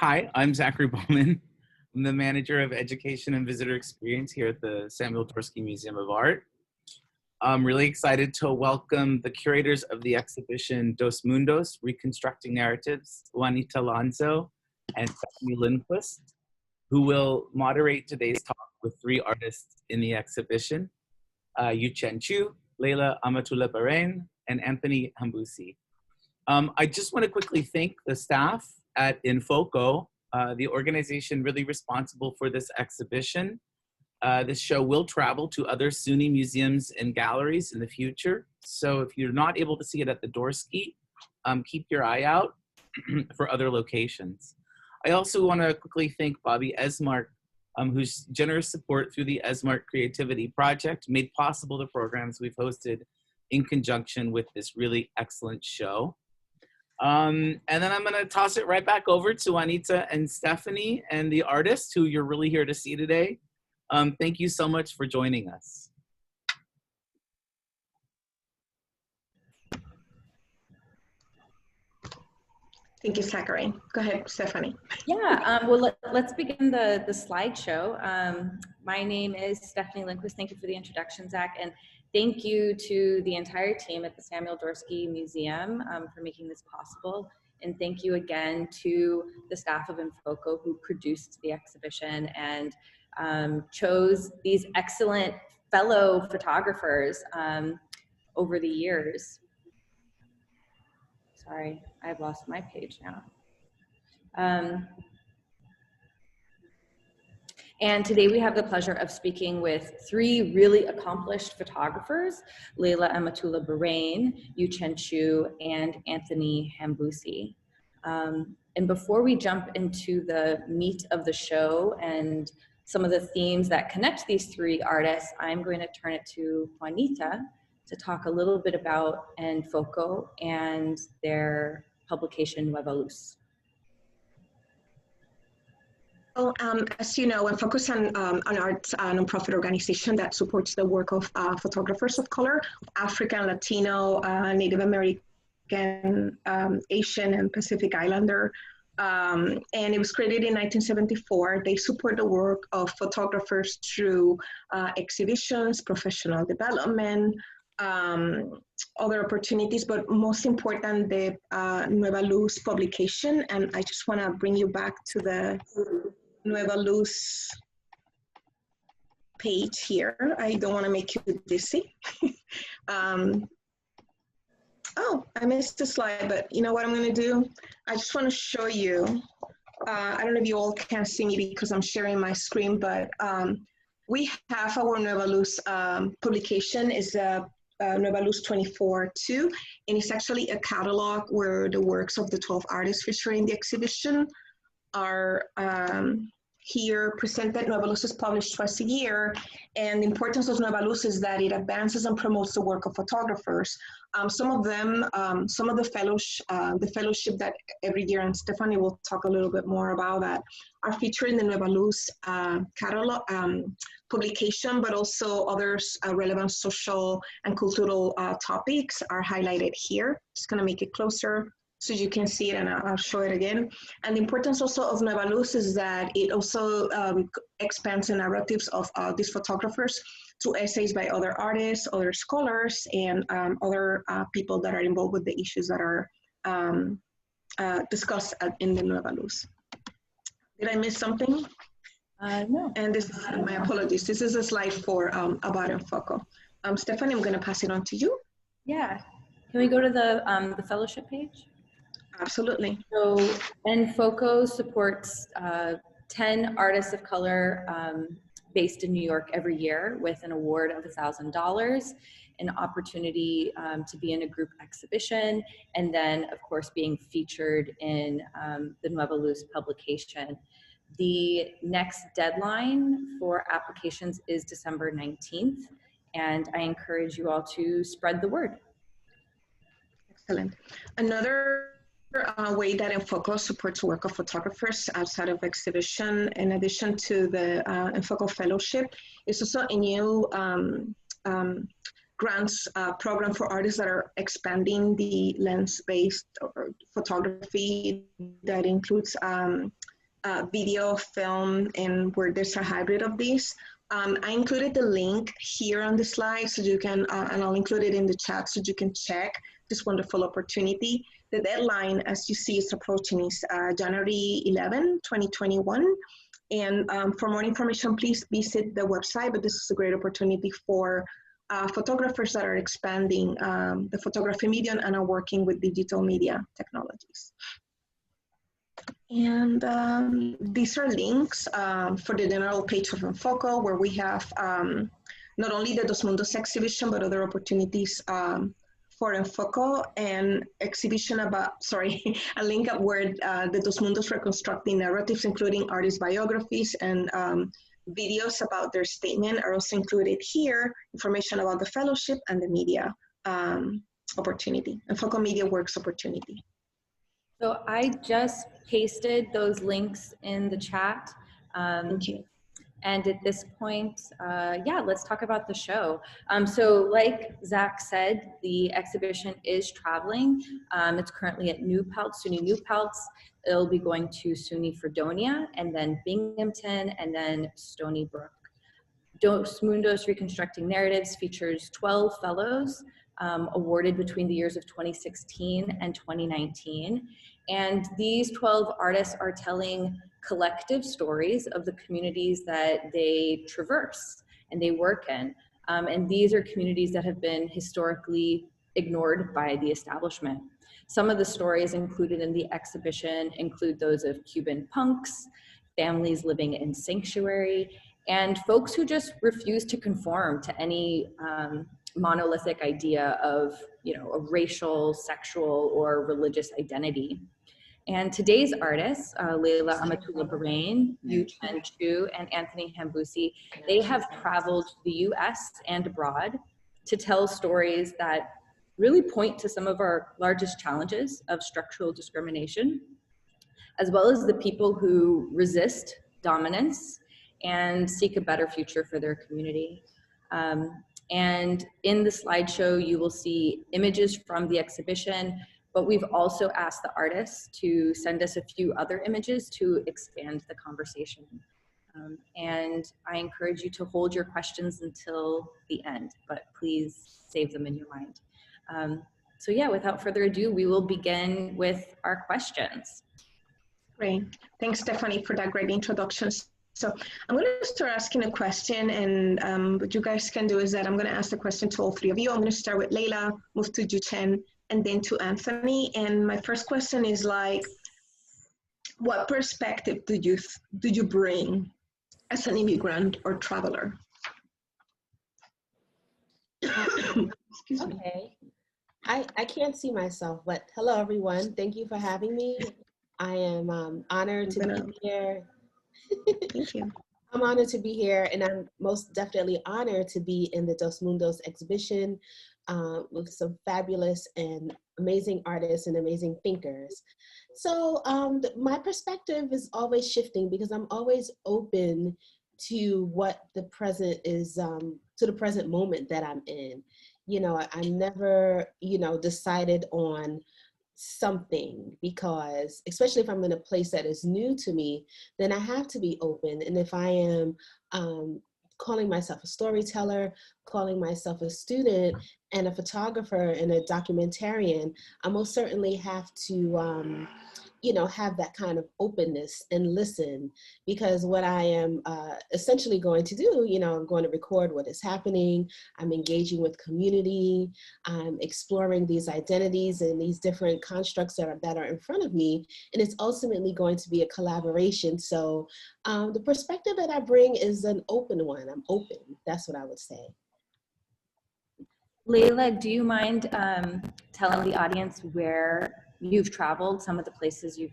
Hi, I'm Zachary Bowman. I'm the Manager of Education and Visitor Experience here at the Samuel Dorsky Museum of Art. I'm really excited to welcome the curators of the exhibition Dos Mundos, Reconstructing Narratives, Juanita, Lanzo, and Stephanie Lindquist, who will moderate today's talk with three artists in the exhibition, Yu-Chen Chiu, Laylah Amatullah Barrayn, and Anthony Hamboussi. I just want to quickly thank the staff at Infoco, the organization really responsible for this exhibition. This show will travel to other SUNY museums and galleries in the future. So if you're not able to see it at the Dorsky, keep your eye out for other locations. I also want to quickly thank Bobby Esmark, whose generous support through the Esmark Creativity Project made possible the programs we've hosted in conjunction with this really excellent show. And then I'm going to toss it right back over to Juanita and Stephanie and the artists who you're really here to see today. Thank you so much for joining us. Thank you, Zachary. Go ahead, Stephanie. Yeah, well, let's begin the slideshow. My name is Stephanie Lindquist. Thank you for the introduction, Zach. And thank you to the entire team at the Samuel Dorsky Museum for making this possible. And thank you again to the staff of Infoco who produced the exhibition and chose these excellent fellow photographers over the years. Sorry, I've lost my page now. And today we have the pleasure of speaking with three really accomplished photographers, Laylah Amatullah Barrayn, Yu-Chen Chiu, and Anthony Hamboussi. And before we jump into the meat of the show and some of the themes that connect these three artists, I'm going to turn it to Juanita to talk a little bit about Infoco and their publication Nueva Luz. Well, as you know, Infoco is an arts nonprofit organization that supports the work of photographers of color, African, Latino, Native American, Asian, and Pacific Islander. And it was created in 1974. They support the work of photographers through exhibitions, professional development, other opportunities, but most important, the Nueva Luz publication. And I just want to bring you back to the Nueva Luz page here. I don't want to make you dizzy. Oh, I missed the slide, but you know what I'm going to do? I just want to show you. I don't know if you all can see me because I'm sharing my screen, but we have our Nueva Luz publication is Nueva Luz 24/2, and it's actually a catalog where the works of the 12 artists featured in the exhibition are here presented. Nueva Luz is published twice a year, and the importance of Nueva Luz is that it advances and promotes the work of photographers. Some of them, some of the fellowship that every year, and Stephanie will talk a little bit more about that, are featured in the Nueva Luz catalog publication, but also others relevant social and cultural topics are highlighted here. Just gonna make it closer so you can see it, and I'll show it again. And the importance also of Nueva Luz is that it also expands the narratives of these photographers through essays by other artists, other scholars, and other people that are involved with the issues that are discussed in the Nueva Luz. Did I miss something? No. And this is, my apologies, this is a slide for about Infoco. Stephanie, I'm gonna pass it on to you. Yeah, can we go to the fellowship page? Absolutely. So Infoco supports 10 artists of color based in New York every year with an award of $1,000, an opportunity to be in a group exhibition, and then of course being featured in the Nueva Luz publication. The next deadline for applications is December 19th, and I encourage you all to spread the word. Excellent. Another way that Infoco supports work of photographers outside of exhibition, in addition to the Infoco Fellowship, is also a new grants program for artists that are expanding the lens-based photography that includes video, film, and where there's a hybrid of these. I included the link here on the slide so you can, and I'll include it in the chat so you can check this wonderful opportunity. The deadline, as you see, is approaching is January 11, 2021. And for more information, please visit the website, but this is a great opportunity for photographers that are expanding the photography medium and are working with digital media technologies. And these are links for the general page of Enfoco, where we have not only the Dos Mundos exhibition, but other opportunities for Enfoco, and exhibition about, sorry, a link up where the Dos Mundos reconstructing narratives, including artist biographies and videos about their statement are also included here, information about the fellowship and the media opportunity, Enfoco Media Works opportunity. So I just pasted those links in the chat. Thank you. And at this point, yeah, let's talk about the show. So like Zach said, the exhibition is traveling. It's currently at New Paltz, SUNY New Paltz. It'll be going to SUNY Fredonia, and then Binghamton, and then Stony Brook. Dos Mundos Reconstructing Narratives features 12 fellows awarded between the years of 2016 and 2019. And these 12 artists are telling collective stories of the communities that they traverse and they work in. And these are communities that have been historically ignored by the establishment. Some of the stories included in the exhibition include those of Cuban punks, families living in sanctuary, and folks who just refuse to conform to any monolithic idea of, a racial, sexual, or religious identity. And today's artists, Laylah Amatullah Barrayn, Yu-Chen Chiu, and Anthony Hamboussi, they have traveled to the US and abroad to tell stories that really point to some of our largest challenges of structural discrimination, as well as the people who resist dominance and seek a better future for their community. And in the slideshow, you will see images from the exhibition, but we've also asked the artists to send us a few other images to expand the conversation. And I encourage you to hold your questions until the end, but please save them in your mind. So yeah, without further ado, we will begin with our questions. Great. Thanks, Stephanie, for that great introduction. So I'm going to start asking a question, and what you guys can do is that I'm going to ask the question to all three of you. I'm going to start with Laylah, move to Yu-Chen, and then to Anthony. And my first question is like, what perspective do you bring as an immigrant or traveler? Excuse me. Okay. I can't see myself, but hello, everyone. Thank you for having me. I am honored to be here. Thank you. I'm honored to be here, and I'm most definitely honored to be in the Dos Mundos exhibition with some fabulous and amazing artists and amazing thinkers. So my perspective is always shifting because I'm always open to what the present is, to the present moment that I'm in. I never, decided on something, because especially if I'm in a place that is new to me, then I have to be open. And if I am calling myself a storyteller, calling myself a student and a photographer and a documentarian, I most certainly have to have that kind of openness and listen, because what I am essentially going to do, I'm going to record what is happening. I'm engaging with community. I'm exploring these identities and these different constructs that are in front of me. And it's ultimately going to be a collaboration. So the perspective that I bring is an open one. I'm open. That's what I would say. Laylah, do you mind telling the audience where you've traveled, some of the places you've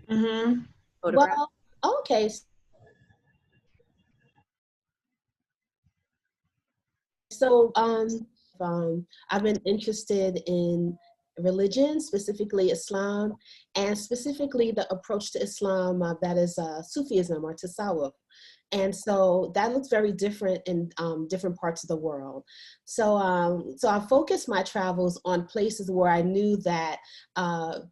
photographed? Well, okay. So I've been interested in religion, specifically Islam, and specifically the approach to Islam that is Sufism or Tasawwuf. And so that looks very different in different parts of the world. So, so I focused my travels on places where I knew that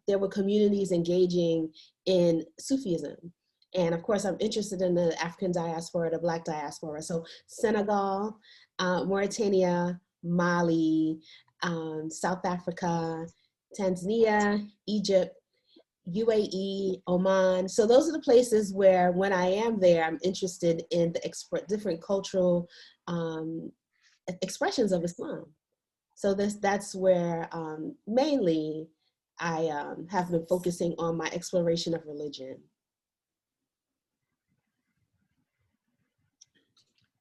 there were communities engaging in Sufism. And of course, I'm interested in the African diaspora, the Black diaspora. So Senegal, Mauritania, Mali, South Africa, Tanzania, Egypt, UAE, Oman. So those are the places where when I am there, I'm interested in the different cultural expressions of Islam. So that's where mainly I have been focusing on my exploration of religion.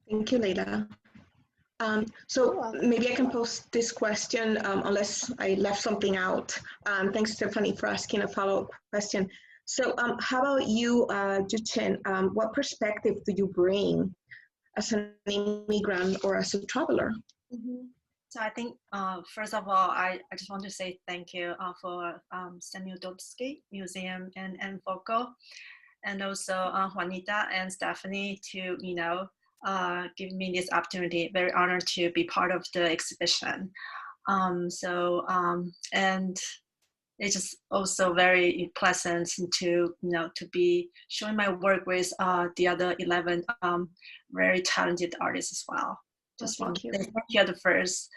Thank you, Laylah. So maybe I can post this question unless I left something out. Thanks, Stephanie, for asking a follow-up question. So how about you, Yu-Chen? What perspective do you bring as an immigrant or as a traveler? Mm-hmm. So I think, first of all, I just want to say thank you for Samuel Dobsky Museum and Foco, and also Juanita and Stephanie to, give me this opportunity. Very honored to be part of the exhibition. And it's just also very pleasant to, to be showing my work with the other 11 very talented artists as well. Just want to thank you the first.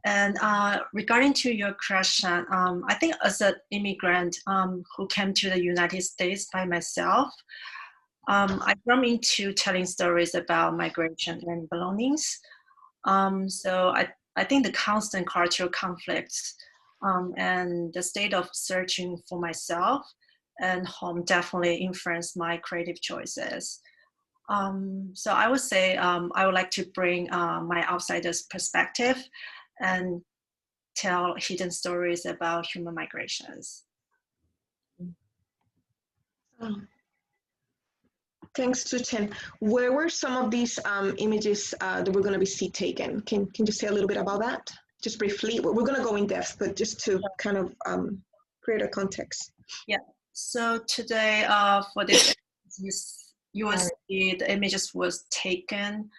And regarding to your question, I think as an immigrant who came to the United States by myself, I come into telling stories about migration and belongings. So I think the constant cultural conflicts and the state of searching for myself and home definitely influenced my creative choices. So I would say I would like to bring my outsider's perspective and tell hidden stories about human migrations. Thanks, Yu-Chen. Where were some of these images that we're going to be taken? Can you say a little bit about that? Just briefly. We're going to go in depth, but just to kind of create a context. Yeah. So today for this, you will see the images was taken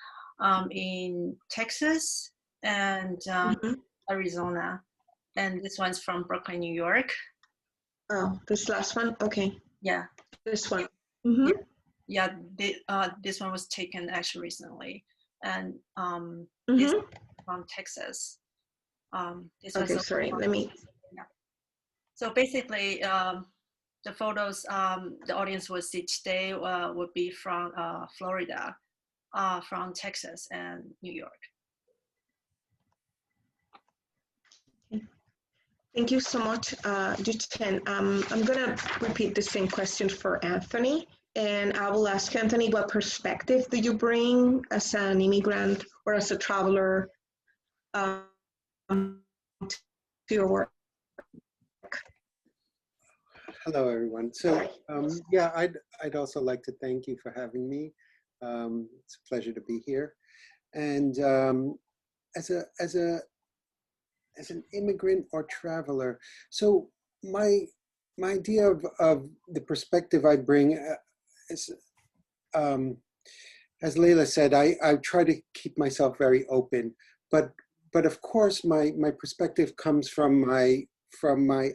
in Texas and Arizona. And this one's from Brooklyn, New York. Oh, this last one? Okay. Yeah. This one. Yeah, this one was taken actually recently. And this from Texas. This okay, sorry, let me. Yeah. So basically, the photos the audience will see today would be from Florida, from Texas and New York. Thank you so much, Yu-Chen. I'm gonna repeat the same question for Anthony, and I will ask Anthony, what perspective do you bring as an immigrant or as a traveler to your work? Hello, everyone. So yeah, I'd also like to thank you for having me. It's a pleasure to be here. And as an immigrant or traveler, so my idea of the perspective I bring is, as Laylah said, I try to keep myself very open, but of course my perspective comes from my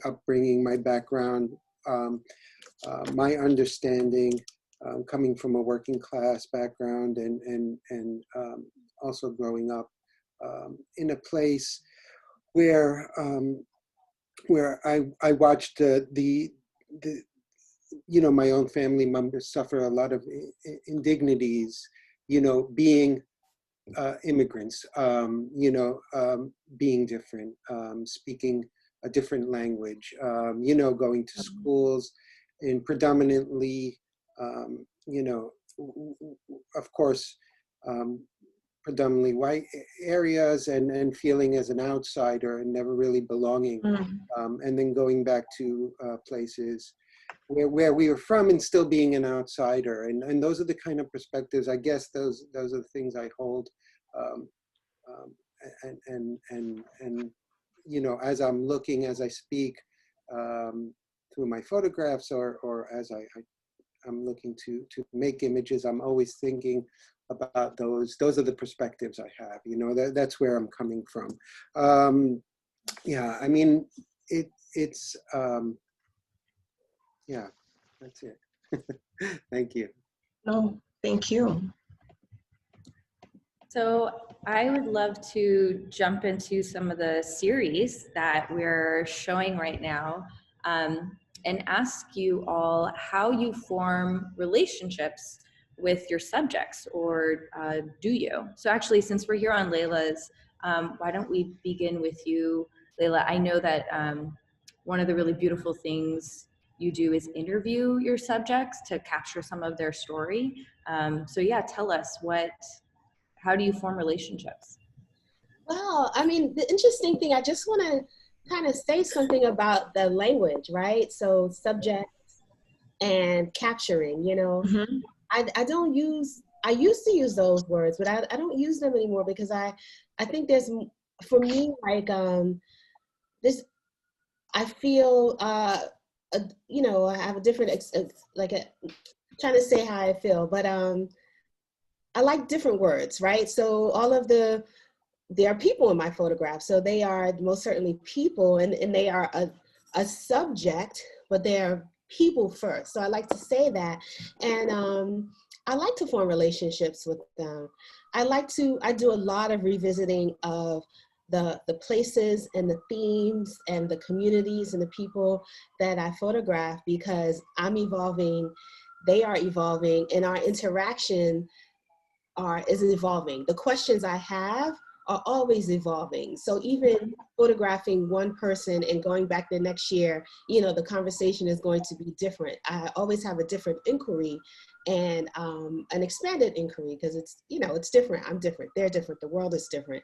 upbringing, my background, my understanding, coming from a working class background, and also growing up in a place where I watched the my own family members suffer a lot of indignities, being immigrants, being different, speaking a different language, going to schools in predominantly, of course, predominantly white areas, and feeling as an outsider and never really belonging, and then going back to places where we were from and still being an outsider, and those are the kind of perspectives, I guess those are the things I hold, and you know, as I'm looking, as I speak, through my photographs, or as I'm looking to make images, I'm always thinking about those are the perspectives I have, you know, that's where I'm coming from. Yeah, I mean, it's yeah, that's it. Thank you. No, thank you. So I would love to jump into some of the series that we're showing right now, and ask you all how you form relationships with your subjects, or do you? So actually, since we're here on Laylah's, why don't we begin with you, Laylah? I know that one of the really beautiful things you do is interview your subjects to capture some of their story. So yeah, tell us how do you form relationships? Well, I mean, the interesting thing, I just want to kind of say something about the language, right? So subjects and capturing, you know, Mm-hmm. I don't use, I used to use those words, but I don't use them anymore because I think there's, for me, like this, I feel, you know, I have a different, trying to say how I feel, but I like different words, right? So there are people in my photograph. So they are most certainly people, and they are a subject, but they're people first. So I like to say that. And I like to form relationships with them. I do a lot of revisiting of the places and the themes and the communities and the people that I photograph, because I'm evolving, they are evolving, and our interaction is evolving. The questions I have are always evolving. So even photographing one person and going back the next year, you know, the conversation is going to be different. I always have a different inquiry, and an expanded inquiry, because it's, you know, it's different. I'm different. They're different. The world is different.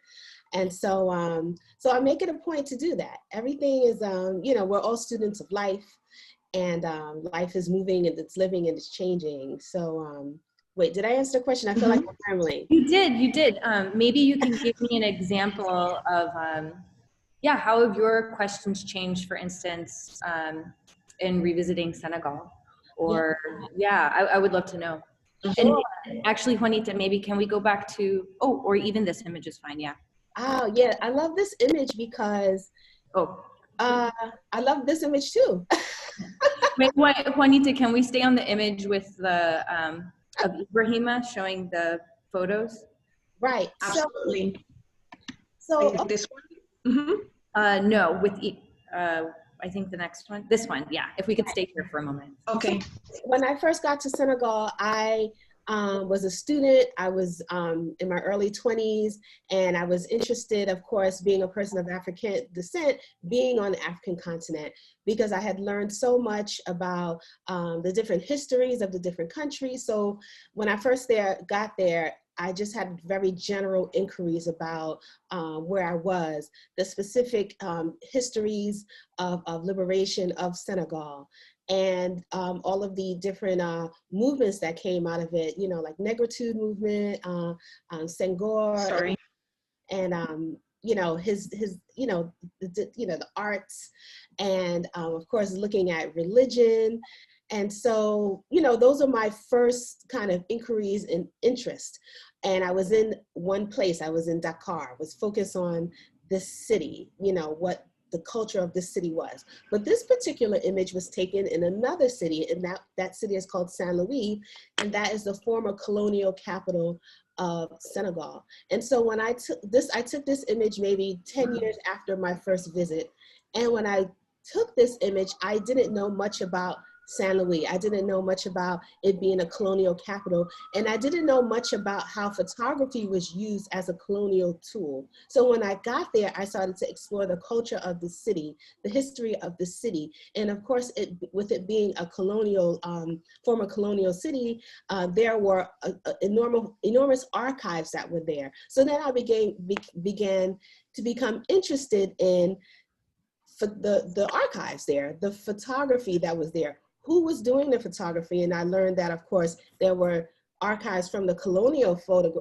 And so, so I make it a point to do that. Everything is, you know, we're all students of life, and life is moving and it's living and it's changing. So, wait, did I answer the question? I feel like I'm rambling. You did. Maybe you can give me an example of, yeah, how have your questions changed, for instance, in revisiting Senegal? Or, yeah, I would love to know. Sure. And actually, Juanita, maybe can we go back to, or even this image is fine, yeah. Oh, yeah, I love this image because I love this image too. Wait, Juanita, can we stay on the image with the, of Ibrahima showing the photos? Right. Absolutely. So Like this one? Mm-hmm. No, with, I think the next one, this one, yeah, if we could stay here for a moment. Okay. when I first got to Senegal, I was a student. I was in my early 20s, and I was interested, of course, being a person of African descent, being on the African continent, because I had learned so much about the different histories of the different countries. So when I first got there, I just had very general inquiries about where I was, the specific histories of liberation of Senegal, and all of the different movements that came out of it, you know, like Negritude movement, Senghor, Sorry. and you know, his you know, the arts, and of course looking at religion. And so, you know, those are my first kind of inquiries and interest. And I was in one place, I was in Dakar, was focused on this city, you know, what the culture of this city was. But this particular image was taken in another city, and that city is called Saint Louis, and that is the former colonial capital of Senegal. And so when I took this image maybe 10 years after my first visit. And when I took this image, I didn't know much about Saint Louis. I didn't know much about it being a colonial capital, and I didn't know much about how photography was used as a colonial tool. So when I got there, I started to explore the culture of the city, the history of the city, and of course, with it being a colonial, former colonial city, there were enormous archives that were there. So then I began to become interested in the archives there, the photography that was there. Who was doing the photography? And I learned that, of course, there were archives from the colonial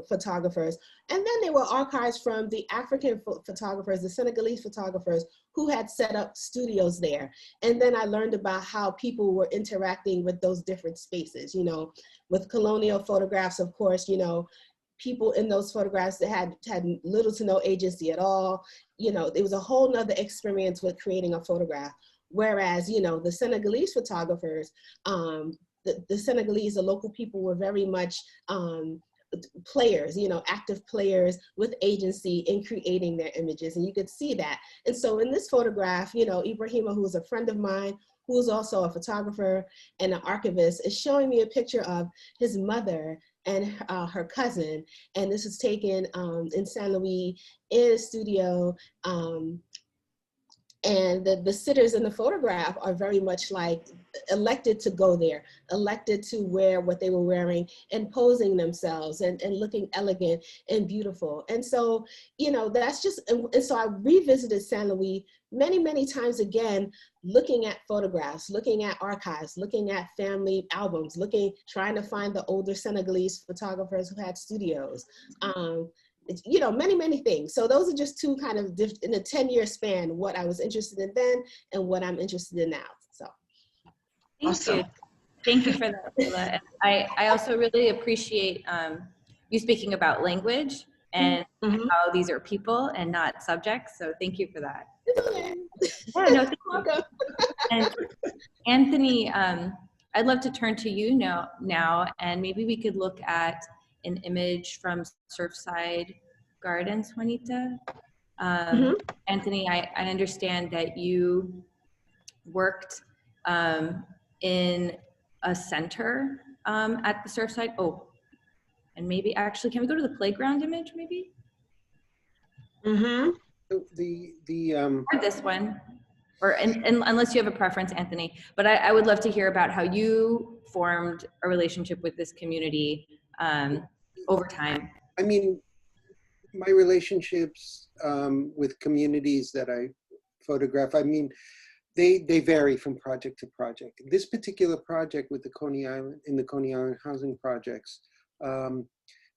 photographers, and then there were archives from the African photographers, the Senegalese photographers who had set up studios there. And then I learned about how people were interacting with those different spaces, you know, with colonial photographs, of course, you know, people in those photographs that had little to no agency at all. You know, it was a whole nother experience with creating a photograph. Whereas, you know, the Senegalese photographers, the Senegalese, the local people were very much players, you know, active players with agency in creating their images, and you could see that. And so in this photograph, you know, Ibrahima, who is a friend of mine, who is also a photographer and an archivist, is showing me a picture of his mother and her cousin. And this is taken in Saint Louis in a studio. And the sitters in the photograph are very much like elected to go there, elected to wear what they were wearing and posing themselves and looking elegant and beautiful. And so, you know, that's just, and so I revisited Saint Louis many, many times again, looking at photographs, looking at archives, looking at family albums, trying to find the older Senegalese photographers who had studios. You know, many, many things. So those are just two kind of, in a 10-year span, what I was interested in then and what I'm interested in now, so. Thank you for that, Laylah. I also really appreciate you speaking about language and how these are people and not subjects, so thank you for that. Yeah, no, thank you. And Anthony, I'd love to turn to you now, and maybe we could look at an image from Surfside Gardens, Juanita. Anthony, I understand that you worked in a center at the Surfside. Oh, and maybe actually, can we go to the playground image, maybe? The Or this one, or unless you have a preference, Anthony. But I would love to hear about how you formed a relationship with this community over time. I mean, my relationships with communities that I photograph, I mean, they vary from project to project. This particular project with the Coney Island housing projects,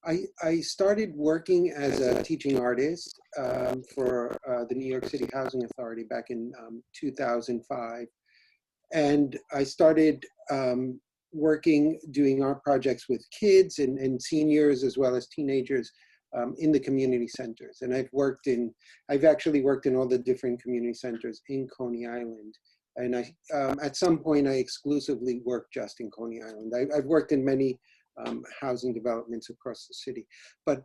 I started working as a teaching artist for the New York City Housing Authority back in 2005. And I started doing art projects with kids and seniors as well as teenagers in the community centers. And I've actually worked in all the different community centers in Coney Island. And at some point I exclusively worked just in Coney Island. I've worked in many housing developments across the city, but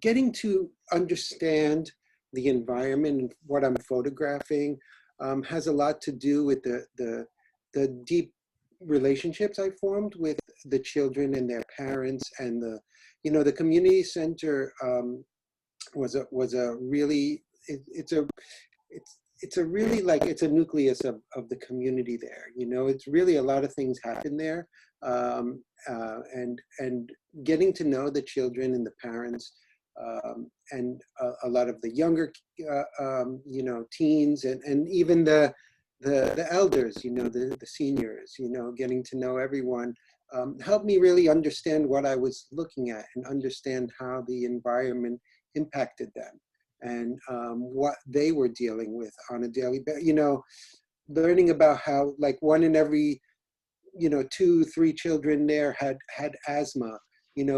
getting to understand the environment and what I'm photographing has a lot to do with the deep relationships I formed with the children and their parents, and the community center was a really, it's a really, like, it's a nucleus of the community there. You know, it's really a lot of things happen there, and getting to know the children and the parents, and a lot of the younger, teens, and even the elders, the seniors, getting to know everyone, helped me really understand what I was looking at and understand how the environment impacted them, and what they were dealing with on a daily basis. Learning about how, like, one in every 2-3 children there had asthma,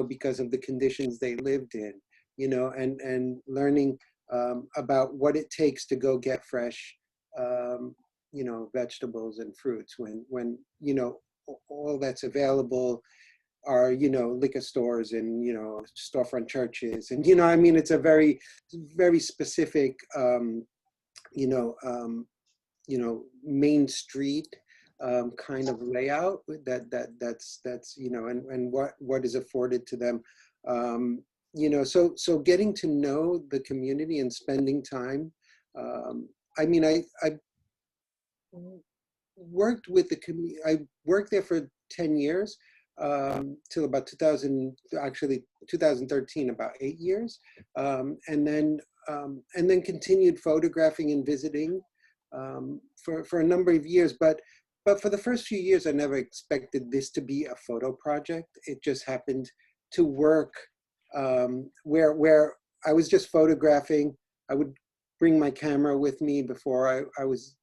because of the conditions they lived in, and learning about what it takes to go get fresh vegetables and fruits when all that's available are liquor stores and storefront churches, and it's a very, very specific Main Street kind of layout that's and what is afforded to them, so getting to know the community and spending time. I worked with the community. I worked there for 10 years, till about 2013, about 8 years, and then continued photographing and visiting for a number of years. But but for the first few years, I never expected this to be a photo project. It just happened to work where I was just photographing. I would bring my camera with me before I was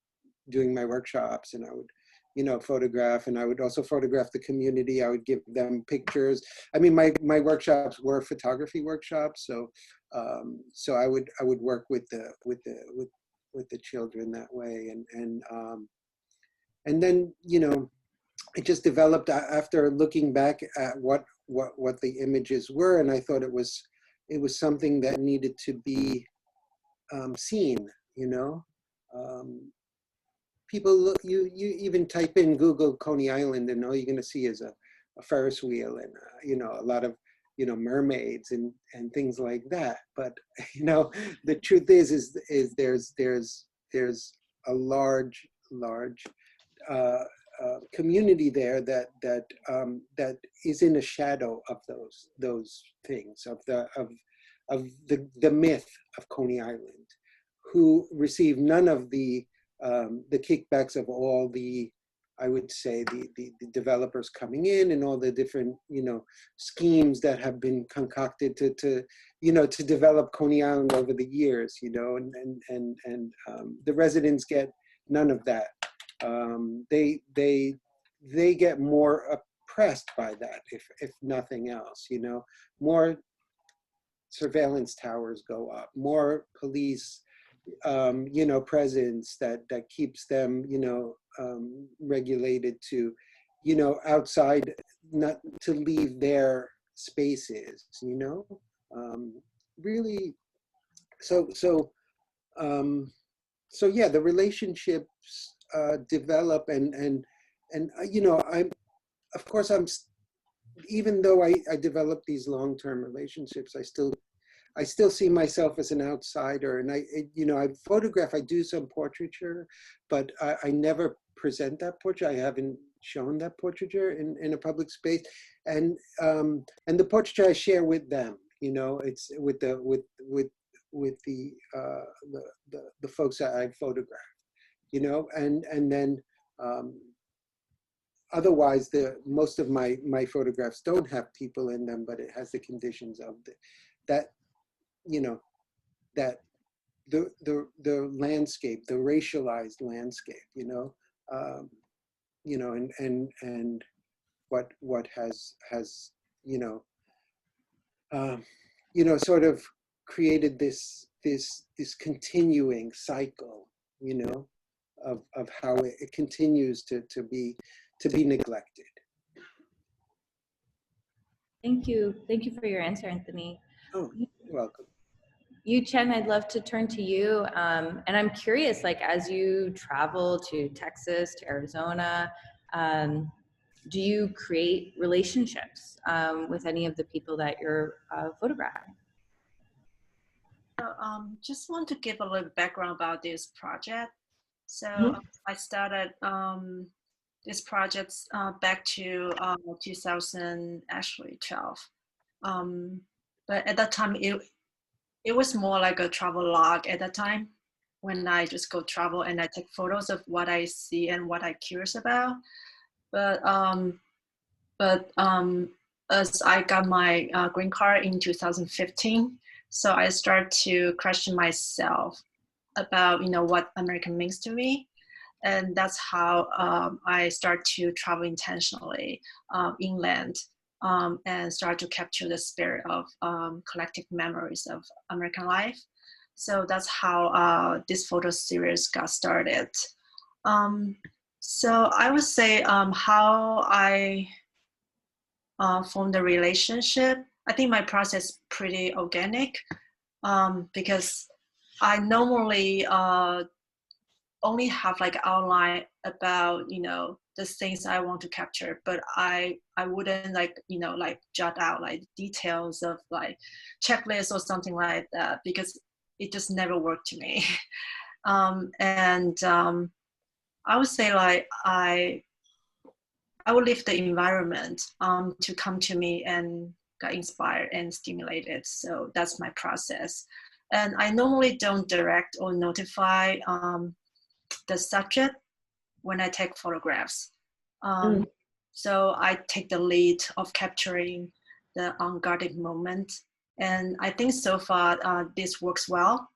doing my workshops, and I would, you know, photograph, and I would also photograph the community. I would give them pictures. I mean, my workshops were photography workshops, so so I would work with the children that way, and then, you know, it just developed after looking back at what the images were, and I thought it was something that needed to be seen, you know. People look, you even type in Google Coney Island, and all you're going to see is a Ferris wheel and you know, a lot of, you know, mermaids and things like that. But you know, the truth is there's a large community there that is in the shadow of those things, of the myth of Coney Island, who receive none of the kickbacks of all the, I would say, the developers coming in and all the different, you know, schemes that have been concocted to you know, to develop Coney Island over the years, you know, and the residents get none of that. They get more oppressed by that, if nothing else, you know. More surveillance towers go up, more police, you know, presence that keeps them, you know, regulated to, you know, outside, not to leave their spaces, you know. Really, so yeah, the relationships develop, and you know, of course I'm, even though I develop these long-term relationships, I still see myself as an outsider, and you know, I photograph, I do some portraiture, but I never present that portrait. I haven't shown that portraiture in a public space, and the portraiture I share with them, you know, it's with the folks that I photograph, you know, and then otherwise most of my photographs don't have people in them, but it has the conditions of that, you know, that the landscape, the racialized landscape, you know, and what has sort of created this continuing cycle, you know, of how it continues to be neglected. Thank you for your answer, Anthony. Oh, you're welcome. Yu-Chen, I'd love to turn to you. And I'm curious, like, as you travel to Texas, to Arizona, do you create relationships with any of the people that you're photographing? Just want to give a little background about this project. So I started this project back to 2012. But at that time, it was more like a travel log at that time, when I just go travel and I take photos of what I see and what I'm curious about. But as I got my green card in 2015, so I started to question myself about, you know, what American means to me. And that's how I start to travel intentionally inland, and start to capture the spirit of collective memories of American life. So that's how this photo series got started. So I would say how I formed the relationship. I think my process is pretty organic, because I normally only have like outline about, you know, the things I want to capture, but I wouldn't like, you know, like jot out like details of like checklists or something like that, because it just never worked to me. I would say like I would leave the environment to come to me and get inspired and stimulated. So that's my process. And I normally don't direct or notify the subject when I take photographs. So I take the lead of capturing the unguarded moment. And I think so far this works well.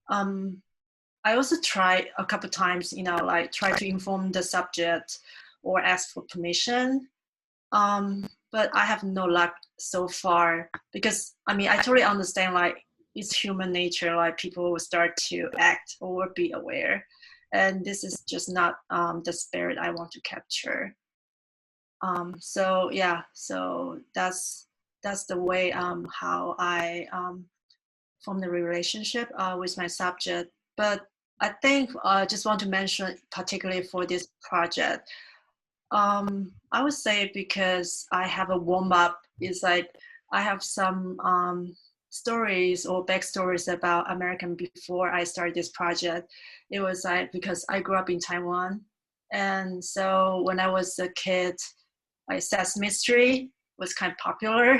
I also try a couple times, like try to inform the subject or ask for permission. But I have no luck so far because, I totally understand, like, it's human nature, like people will start to act or be aware. And this is just not the spirit I want to capture. So yeah, so that's the way how I form the relationship with my subject. But I think I just want to mention, particularly for this project, I would say because I have a warm up, it's like I have some stories or backstories about American before I started this project. It was like because I grew up in Taiwan, and so when I was a kid, like Sesame Street was kind of popular.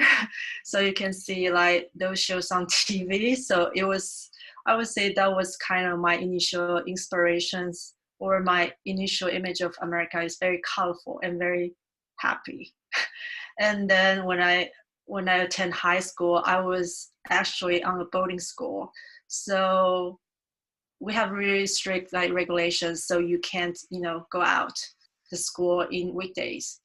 So you can see like those shows on TV. So it was, I would say that was kind of my initial inspirations, or my initial image of America is very colorful and very happy. And then when I attend high school, I was actually on a boarding school. So we have really strict like regulations. So you can't, go out to school in weekdays.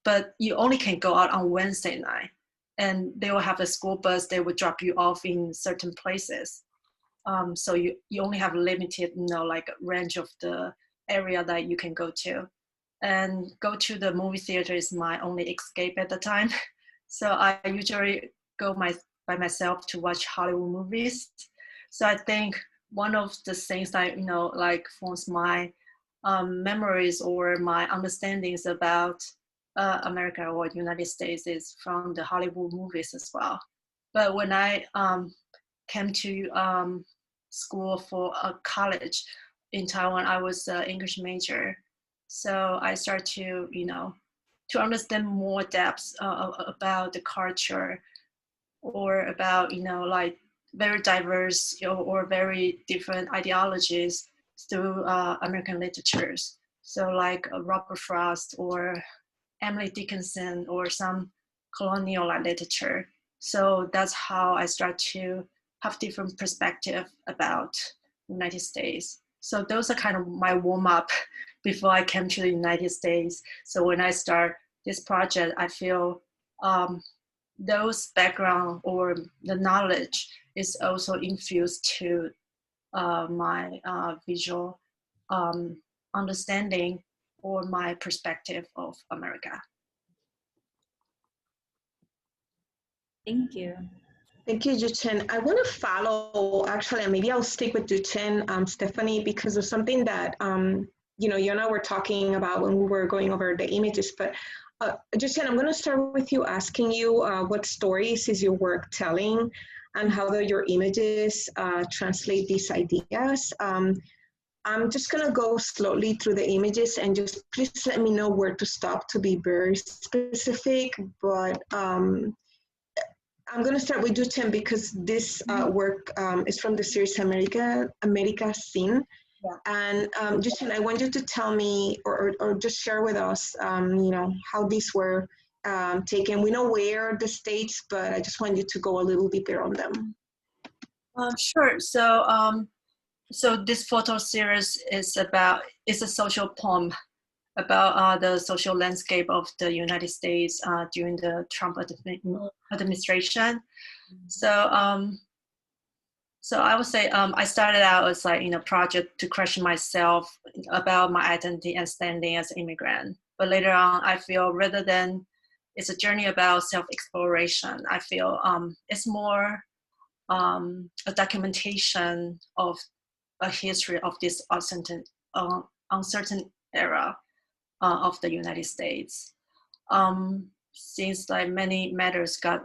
But you only can go out on Wednesday night, and they will have a school bus. They will drop you off in certain places. So you only have limited, like range of the area that you can go to, and go to the movie theater is my only escape at the time. So I usually go by myself to watch Hollywood movies. So I think one of the things that, like forms my memories or my understandings about America or United States is from the Hollywood movies as well. But when I came to school for a college in Taiwan, I was an English major. So I started to, to understand more depths about the culture, or about, like very diverse or very different ideologies through American literatures. So like Robert Frost or Emily Dickinson or some colonial literature. So that's how I start to have different perspective about United States. So those are kind of my warm up before I came to the United States. So when I start this project, I feel those background or the knowledge is also infused to my visual understanding or my perspective of America. Thank you. Thank you, Yu-Chen. I want to follow, actually, and maybe I'll stick with Yu-Chen, Stephanie, because of something that, you and I were talking about when we were going over the images. But Yu-Chen, I'm going to start with you, asking you what stories is your work telling, and how do your images translate these ideas. I'm just going to go slowly through the images, and just please let me know where to stop to be very specific. But I'm going to start with Yu-Chen because this work is from the series America Scene. Yeah. And Yu-Chen, I want you to tell me or just share with us, how these were taken. We know where the states, but I just want you to go a little deeper on them. Sure. So this photo series is a social poem about the social landscape of the United States during the Trump administration. So I would say I started out as like in a project to question myself about my identity and standing as an immigrant. But later on, I feel rather than it's a journey about self-exploration, I feel it's more a documentation of a history of this uncertain era of the United States. Since like many matters got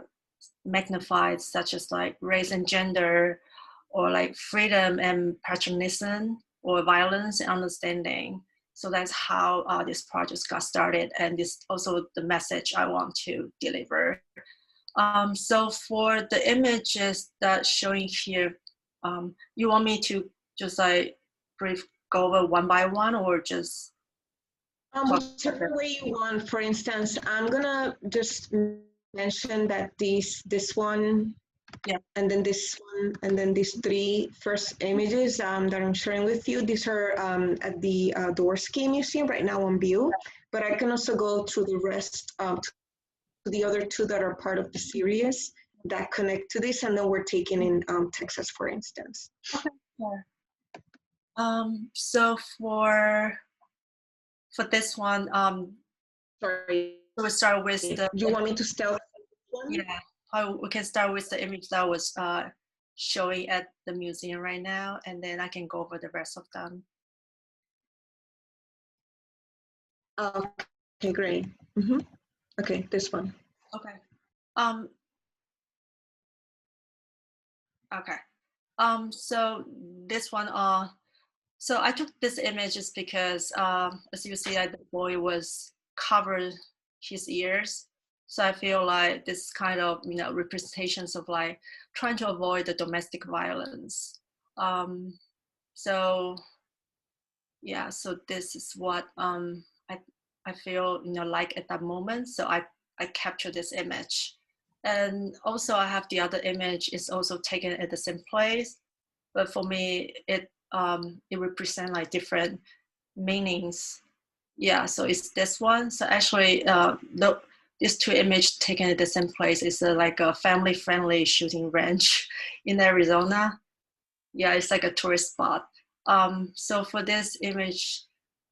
magnified, such as like race and gender, or like freedom and patriotism, or violence and understanding. So that's how this project got started, and this also the message I want to deliver. So for the images that showing here, you want me to just like brief go over one by one, or just whichever way you want. For instance, I'm gonna just mention that this one, yeah, and then this one, and then these three first images that I'm sharing with you. These are at the Dworsky Museum right now on view, but I can also go through the rest to the other two that are part of the series that connect to this, and then we're taking in Texas, for instance. Okay. Yeah. So for this one, Sorry. so we start with the. You want me to start? Yeah, we can start with the image that was showing at the museum right now, and then I can go over the rest of them. Okay, great. Okay, this one. Okay. Okay. So this one, so I took this image just because, as you see, the boy was covered his ears. So I feel like this kind of, representations of like trying to avoid the domestic violence. So yeah, so this is what I feel, like at that moment. So I captured this image. And also I have the other image is also taken at the same place. But for me, it represents like different meanings. Yeah, so it's this one. So actually, these two images taken at the same place is like a family-friendly shooting range in Arizona. Yeah, it's like a tourist spot. So for this image,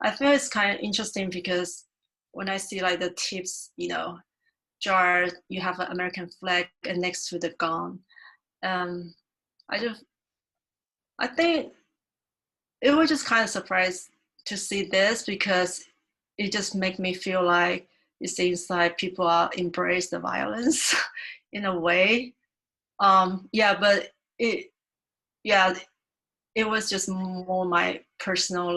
I feel it's kind of interesting because when I see like the tips, jar, you have an American flag and next to the gun. I think it was just kind of surprised to see this because it just make me feel like it seems like people are embrace the violence in a way. Yeah, but it was just more my personal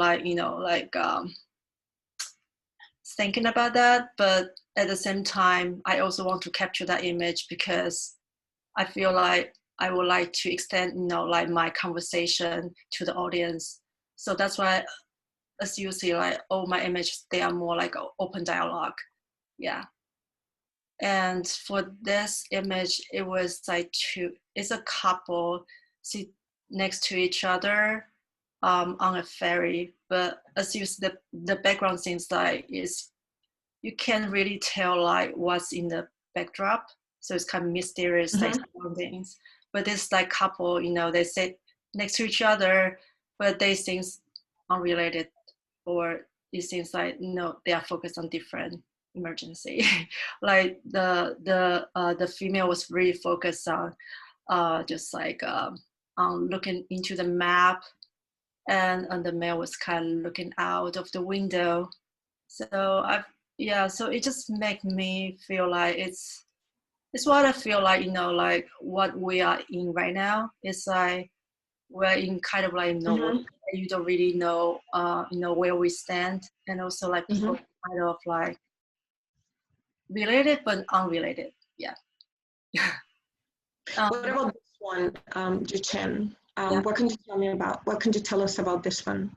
thinking about that. But at the same time, I also want to capture that image because I feel like I would like to extend, like my conversation to the audience. So that's why, as you see, like all my images, they are more like an open dialogue. Yeah. And for this image, it was like it's a couple sit next to each other on a ferry. But as you see, the background seems like you can't really tell like what's in the backdrop. So it's kind of mysterious, like surroundings. But this like couple, they sit next to each other, but they seem unrelated, or it seems like they are focused on different emergency. Like the female was really focused on just like on looking into the map, and the male was kind of looking out of the window. So so it just make me feel like it's what I feel like, like what we are in right now. It's like we're in kind of like you don't really know where we stand, and also like people kind of like related but unrelated. Yeah. What about this one, Yu-Chen? What can you tell me about? What can you tell us about this one?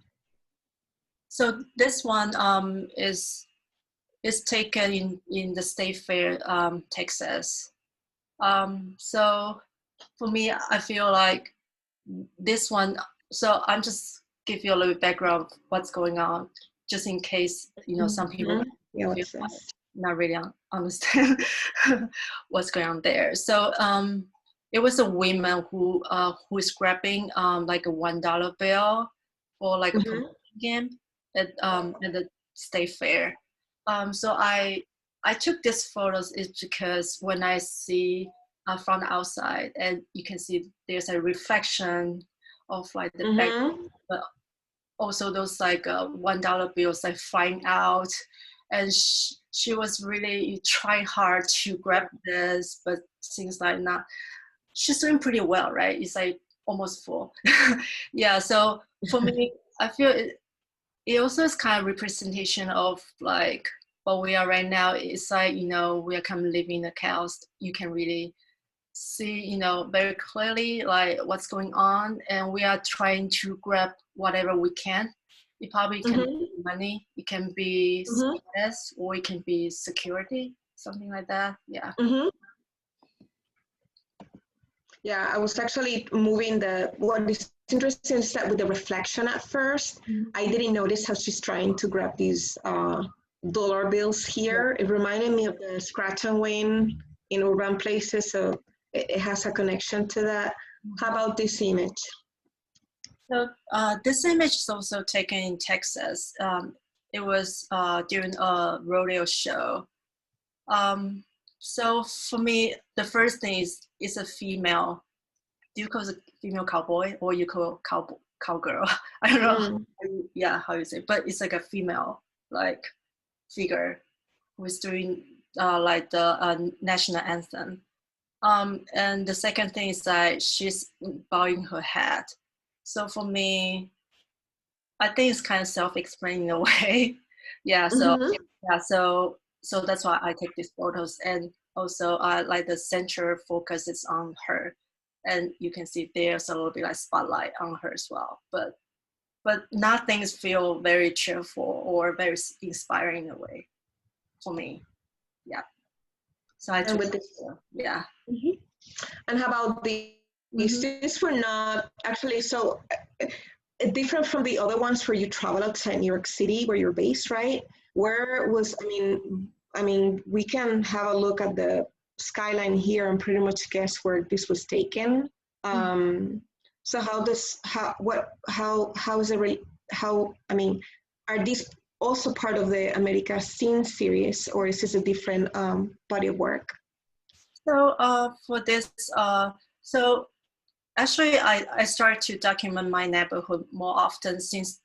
So this one is taken in the State Fair, Texas. So for me, I feel like this one. So I'm just give you a little background of what's going on, just in case some people feel like not really understand what's going on there. So it was a woman who is grabbing like a $1 bill for like a promotion game at the State Fair. So I took these photos is because when I see from the outside, and you can see there's a reflection of like the back, but also those like $1 bills like flying out, and she was really trying hard to grab this, but seems like not. She's doing pretty well, right? It's like almost full. Yeah. So for me, I feel it also is kind of representation of like what we are right now. It's like, we are kind of living in the chaos. You can really see, very clearly like what's going on, and we are trying to grab whatever we can. It probably can be money, it can be status, or it can be security, something like that. Yeah. Yeah, I was actually moving what is interesting is that with the reflection at first, I didn't notice how she's trying to grab these dollar bills here. It reminded me of the scratch and win in urban places, so it has a connection to that. How about this image? So this image is also taken in Texas. It was during a rodeo show. So for me, the first thing is a female. Do you call it a female cowboy or you call cowgirl? I don't know. How you say it. But it's like a female like figure who's doing like the national anthem. And the second thing is that she's bowing her head. So for me, I think it's kind of self-explaining in a way. So that's why I take these photos. And also like the center focus is on her. And you can see there's a little bit like spotlight on her as well. But nothing feel very cheerful or very inspiring in a way for me. Yeah. So I took this. Yeah. And how about these were not actually so different from the other ones where you travel outside New York City where you're based, right? Where was, I mean, we can have a look at the skyline here and pretty much guess where this was taken. So are these also part of the America Scene series, or is this a different body of work? So for this, so actually I started to document my neighborhood more often since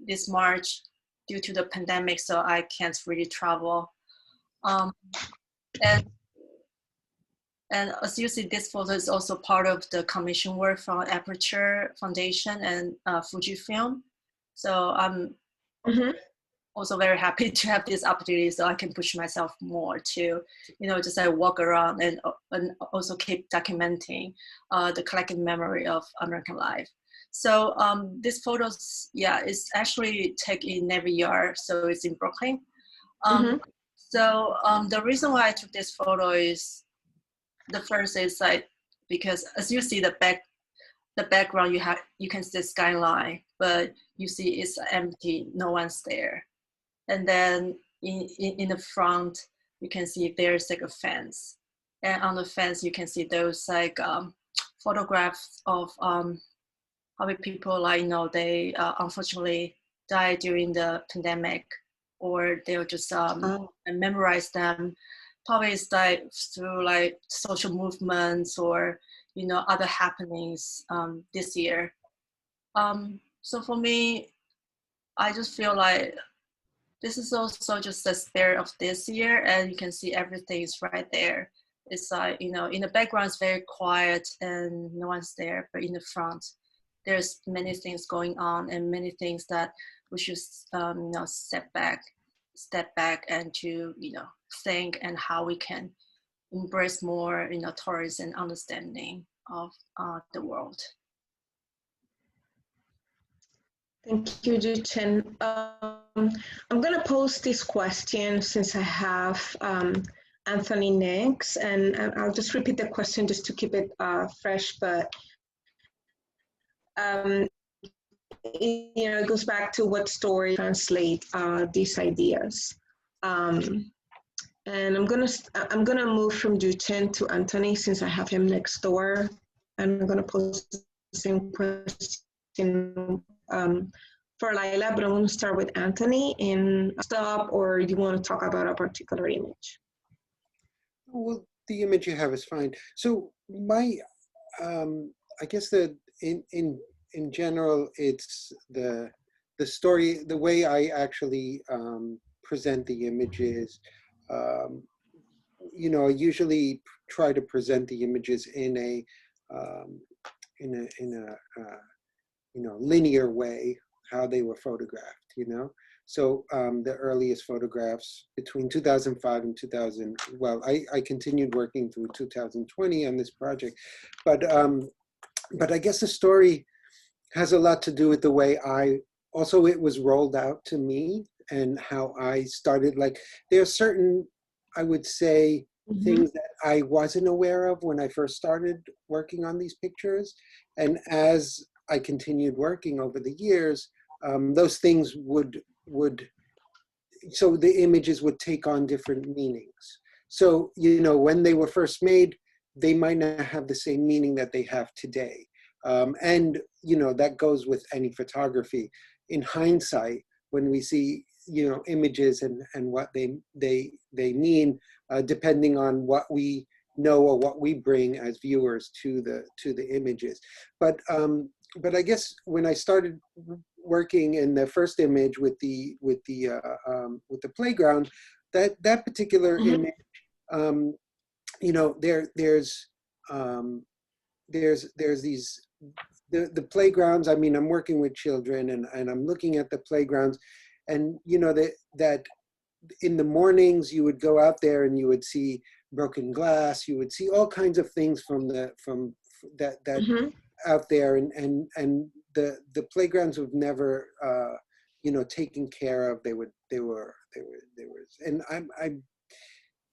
this March due to the pandemic, so I can't really travel. And as you see, this photo is also part of the commission work from Aperture Foundation and Fujifilm. So I'm also very happy to have this opportunity so I can push myself more to, just like walk around and also keep documenting the collective memory of American life. So this photos, it's actually taken in Navy Yard, so it's in Brooklyn. So the reason why I took this photo is, the first is like, because as you see the background, you can see the skyline, but you see it's empty, no one's there. And then in the front, you can see there's like a fence. And on the fence, you can see those like photographs of how many people they unfortunately died during the pandemic, or they'll just memorize them. Probably it's like through like social movements or other happenings this year. So for me, I just feel like this is also just the spirit of this year, and you can see everything is right there. It's like in the background it's very quiet and no one's there, but in the front there's many things going on and many things that we should step back and to think and how we can embrace more tolerance and understanding of the world. Thank you, Yu-Chen. I'm going to pose this question since I have Anthony next, and I'll just repeat the question just to keep it fresh, but it goes back to what story translate these ideas. And I'm gonna move from Yu-Chen to Anthony since I have him next door, and I'm gonna pose the same question for Laylah, but I'm gonna start with Anthony and stop, or do you want to talk about a particular image? Well, the image you have is fine. So my, I guess that in general, it's the story, the way I actually present the images. I usually try to present the images in a linear way, how they were photographed. So the earliest photographs between 2005 and 2000. Well, I continued working through 2020 on this project, but I guess the story has a lot to do with the way I also it was rolled out to me and how I started, like, there are certain, I would say, things that I wasn't aware of when I first started working on these pictures. And as I continued working over the years, those things so the images would take on different meanings. So, you know, when they were first made, they might not have the same meaning that they have today. And, you know, that goes with any photography. In hindsight, when we see, you know, images and what they mean, depending on what we know or what we bring as viewers to the images. But I guess when I started working in the first image with the playground, that particular image, you know, there's these the playgrounds. I mean, I'm working with children and I'm looking at the playgrounds, and you know that in the mornings you would go out there and you would see broken glass, you would see all kinds of things from that out there, and the playgrounds were never you know, taken care of. They were and I'm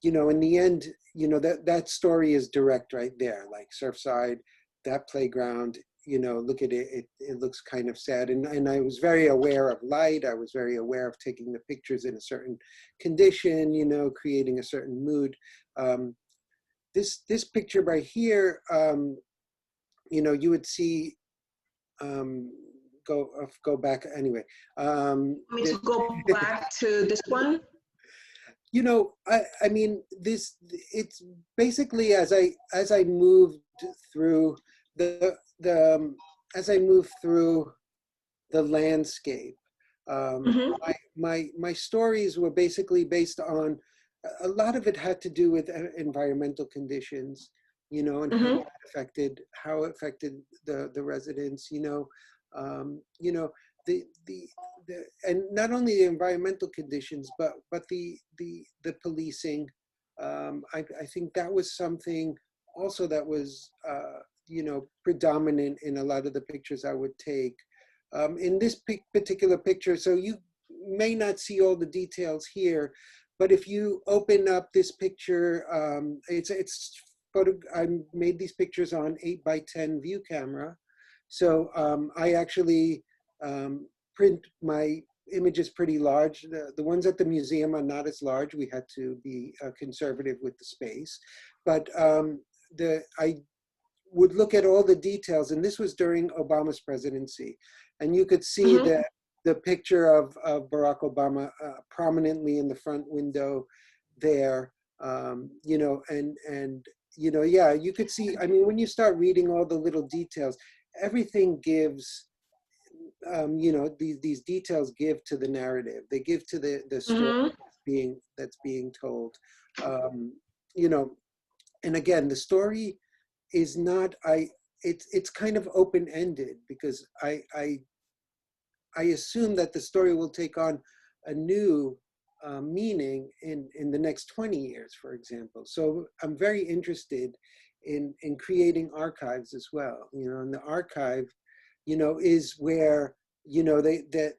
you know, in the end, you know, that story is direct right there, like Surfside, that playground, you know, look at it, it looks kind of sad. And I was very aware of light. I was very aware of taking the pictures in a certain condition, you know, creating a certain mood. This picture right here, you know, you would see, go back anyway. Want me to go back to this one? You know, I mean, it's basically as I moved through as I moved through the landscape, my stories were basically based on, a lot of it had to do with environmental conditions, you know, and how it affected the residents, you know, and not only the environmental conditions, but the policing. I think that was something also that was, you know, predominant in a lot of the pictures I would take. In this particular picture, so you may not see all the details here, but if you open up this picture, I made these pictures on 8x10 view camera. So I actually print my images pretty large. The ones at the museum are not as large. We had to be conservative with the space. But I would look at all the details, and this was during Obama's presidency. And you could see the picture of Barack Obama prominently in the front window there, you know, and you know, yeah, you could see, I mean, when you start reading all the little details, everything gives, you know, these details give to the narrative. They give to the story that's being told. You know, and again, the story is not, it's kind of open-ended, because I assume that the story will take on a new meaning in the next 20 years, for example. So I'm very interested in creating archives as well, you know, and the archive, you know, is where, you know, these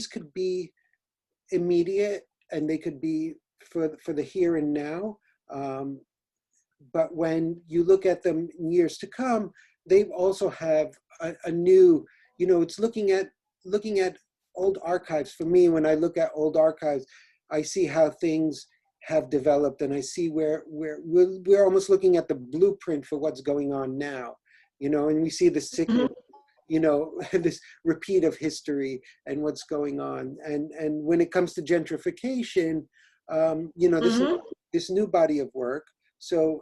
could be immediate, and they could be for the here and now. But when you look at them in years to come, they also have a new, you know, it's looking at old archives. For me, when I look at old archives, I see how things have developed, and I see where we're almost looking at the blueprint for what's going on now, you know, and we see the sickness, you know, this repeat of history and what's going on. And when it comes to gentrification, you know, this new body of work. So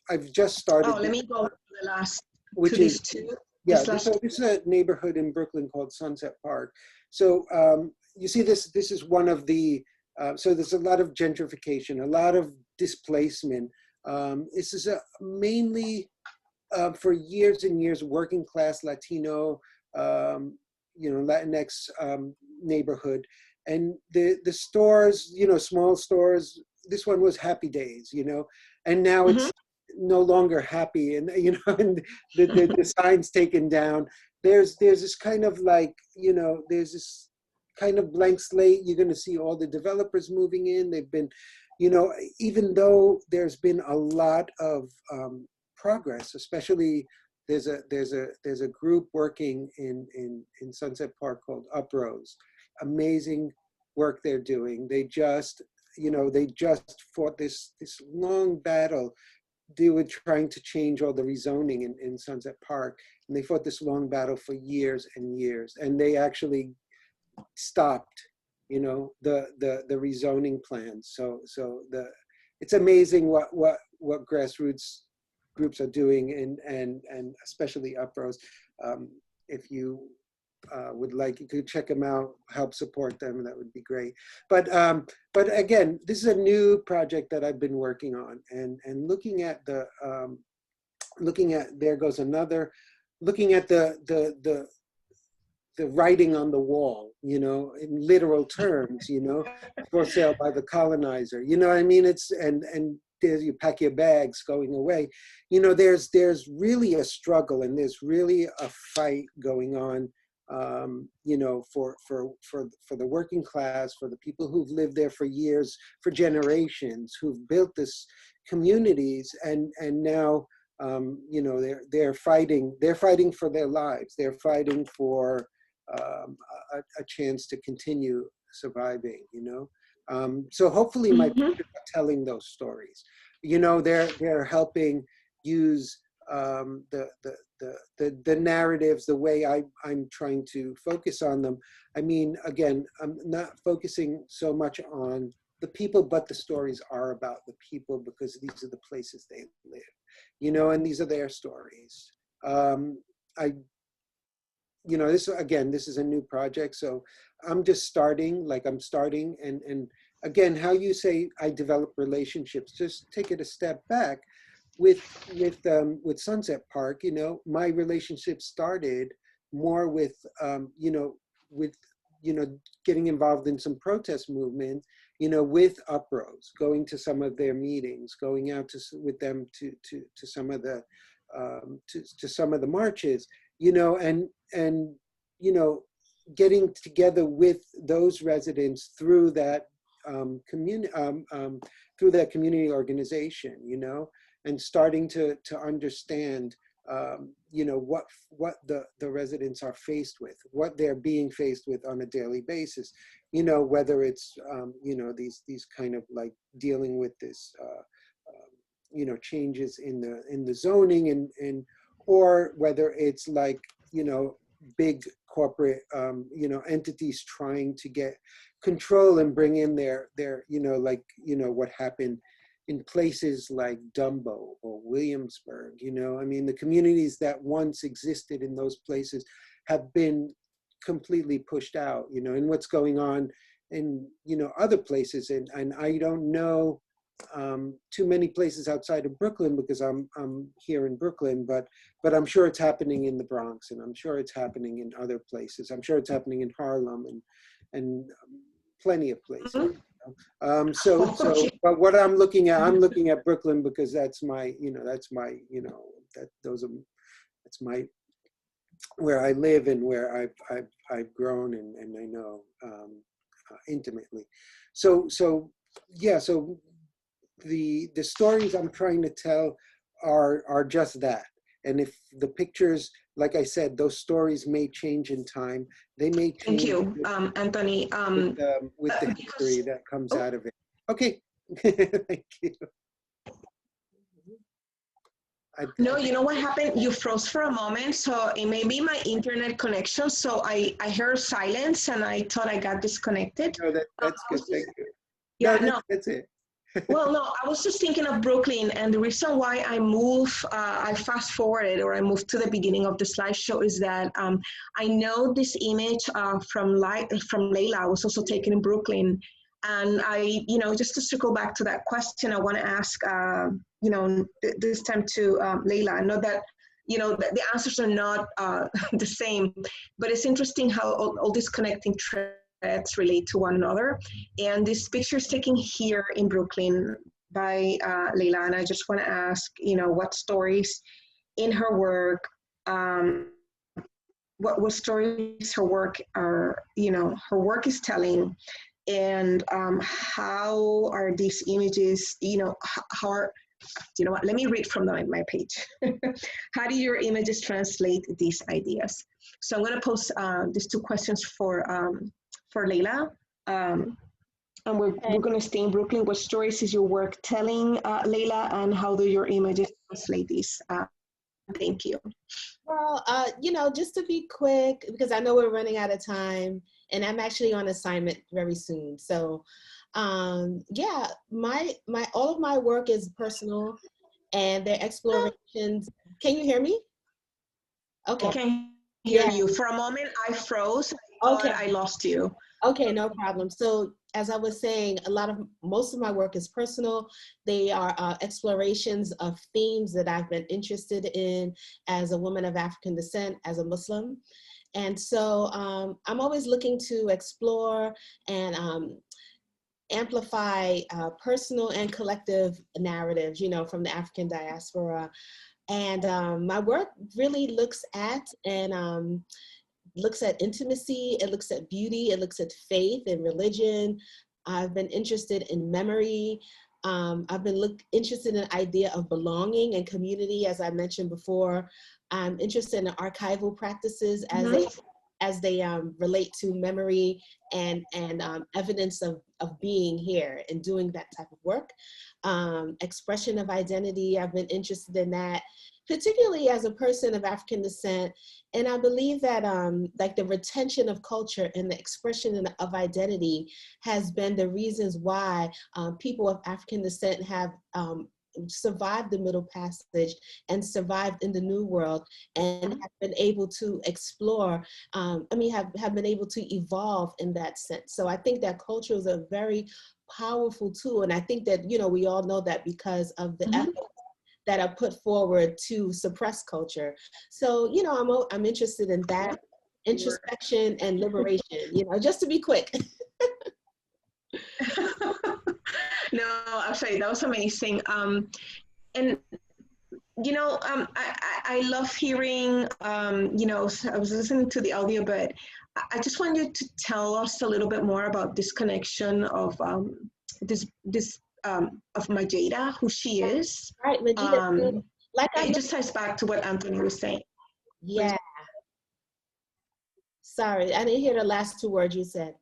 I've just started. Oh, let me go to the last, which to is, these two. yeah, this is a neighborhood in Brooklyn called Sunset Park. So you see this is one of the, so there's a lot of gentrification, a lot of displacement. This is mainly for years and years, working class Latino, you know, Latinx neighborhood. And the stores, you know, small stores, this one was Happy Days, you know, and now it's no longer happy, and, you know, and the sign's taken down. there's this kind of like, you know, there's this kind of blank slate. You're going to see all the developers moving in. They've been, you know, even though there's been a lot of progress, especially there's a group working in Sunset Park called Uprose. Amazing work they're doing. They just, you know, they just fought this long battle. They were trying to change all the rezoning in Sunset Park, and they fought this long battle for years and years, and they actually stopped, you know, the rezoning plans. So it's amazing what grassroots groups are doing, and especially Uprose. If you would like, you could check them out, help support them, and that would be great. But again, this is a new project that I've been working on, and looking at there goes another, looking at the writing on the wall, you know, in literal terms, you know, for sale by the colonizer, you know what I mean? It's, and there's, you pack your bags going away. You know, there's really a struggle, and there's really a fight going on, you know, for the working class, for the people who've lived there for years, for generations, who've built this communities, and now, you know, they're fighting for their lives. They're fighting for a chance to continue surviving, you know. So hopefully my pictures are telling those stories. You know, they're helping use the narratives the way I'm trying to focus on them. I mean, again, I'm not focusing so much on the people, but the stories are about the people, because these are the places they live, you know, and these are their stories. You know, this is a new project, so I'm just starting, and again, how you say I develop relationships, just take it a step back. With Sunset Park, you know, my relationship started more with, you know, getting involved in some protest movement, you know, with Uprose, going to some of their meetings, going out with them to some of the to some of the marches, you know, and you know, getting together with those residents through that community organization, you know, and starting to understand, you know, what the residents are faced with, what they're being faced with on a daily basis, you know, whether it's, you know, these kind of like dealing with this, you know, changes in the zoning, and or whether it's like, you know, big corporate, you know, entities trying to get control and bring in their, you know, like, you know, what happened in places like Dumbo or Williamsburg, you know. I mean, the communities that once existed in those places have been completely pushed out, you know, and what's going on in, you know, other places. And I don't know too many places outside of Brooklyn, because I'm here in Brooklyn, but I'm sure it's happening in the Bronx, and I'm sure it's happening in other places. I'm sure it's happening in Harlem and plenty of places. But what I'm looking at Brooklyn, because that's my, you know, that's my, where I live and where I've grown and I know intimately. So yeah, so the stories I'm trying to tell are just that. And if the pictures, like I said, those stories may change in time. They may change. Thank you, Anthony. With the history that comes out of it. Okay, thank you. No, you know what happened? You froze for a moment, so it may be my internet connection. So I heard silence, and I thought I got disconnected. No, that's good. Thank you. Yeah, no, that's it. Well, no, I was just thinking of Brooklyn, and the reason why I fast forwarded, or I moved to the beginning of the slideshow, is that I know this image from Laylah was also taken in Brooklyn, and you know, just to circle back to that question, I want to ask, you know, this time to Laylah. I know that, you know, the answers are not the same, but it's interesting how all these connecting threads relate to one another. And this picture is taken here in Brooklyn by Laylah, and I just want to ask, you know, what stories in her work what stories her work her work is telling, and how are these images, how are, you know what, let me read from my page. How do your images translate these ideas? So I'm going to post these two questions for Laylah. And we're going to stay in Brooklyn. What stories is your work telling, Laylah, and how do your images translate these? Thank you. Well, just to be quick, because I know we're running out of time, and I'm actually on assignment very soon. So, yeah, all of my work is personal, and they're explorations. Can you hear me? Okay. I can hear Yeah. you. For a moment, I froze. Okay. I lost you. Okay, no problem. So as I was saying, most of my work is personal. They are explorations of themes that I've been interested in as a woman of African descent, as a Muslim. And so I'm always looking to explore and amplify personal and collective narratives, from the African diaspora. And my work really looks at intimacy, it looks at beauty, it looks at faith and religion. I've been interested in memory. I've been interested in the idea of belonging and community, as I mentioned before. I'm interested in archival practices as they relate to memory and evidence of being here and doing that type of work. Expression of identity, I've been interested in that, particularly as a person of African descent. And I believe that like the retention of culture and the expression of identity has been the reasons why people of African descent have survived the Middle Passage and survived in the New World, and have been able to explore, have been able to evolve in that sense. So I think that culture is a very powerful tool. And I think that, we all know that because of the efforts that are put forward to suppress culture. So, I'm interested in that, introspection and liberation, just to be quick. No, actually, that was amazing. And I love hearing, I was listening to the audio, but I just want you to tell us a little bit more about this connection of of Majeda, who she is. Right, Majeda. It just ties back to what Anthony was saying. Yeah. Sorry, I didn't hear the last two words you said.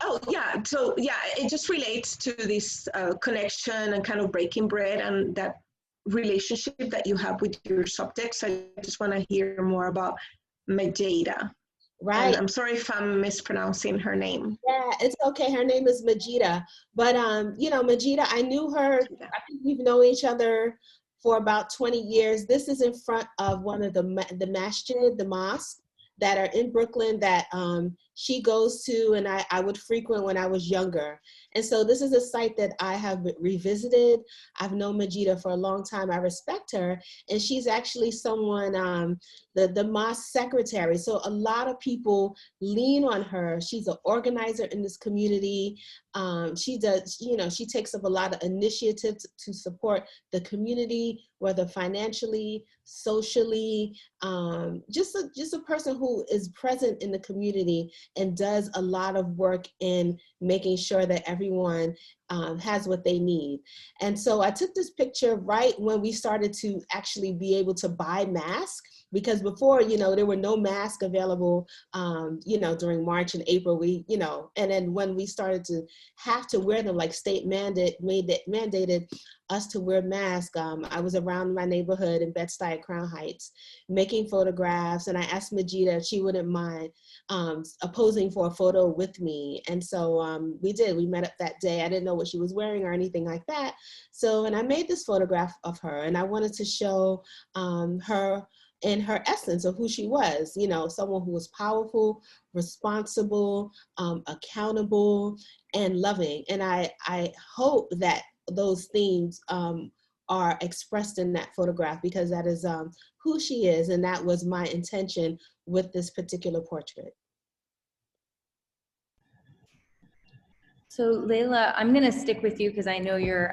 Oh, yeah. So, yeah, it just relates to this connection and kind of breaking bread and that relationship that you have with your subjects. I just want to hear more about Majeda. Right. And I'm sorry if I'm mispronouncing her name. Yeah, it's okay. Her name is Majeda. But, Majeda, I knew her. I think we've known each other for about 20 years. This is in front of one of the masjid, the mosque, that are in Brooklyn that she goes to and I would frequent when I was younger. And so this is a site that I have revisited. I've known Majeda for a long time. I respect her. And she's actually someone, the mosque secretary. So a lot of people lean on her. She's an organizer in this community. She does, she takes up a lot of initiatives to support the community, whether financially, socially, just a person who is present in the community and does a lot of work in making sure that everyone has what they need. And so I took this picture right when we started to actually be able to buy masks, because before, there were no masks available, during March and April, and then when we started to have to wear them, like state mandated us to wear masks, I was around my neighborhood in Bed-Stuy, Crown Heights, making photographs, and I asked Majeda if she wouldn't mind posing for a photo with me. And so we did. We met up that day. I didn't know what she was wearing or anything like that. So, and I made this photograph of her, and I wanted to show her in her essence of who she was, someone who was powerful, responsible, accountable, and loving. And I hope that those themes are expressed in that photograph, because that is who she is, and that was my intention with this particular portrait. So Laylah, I'm gonna stick with you because I know you're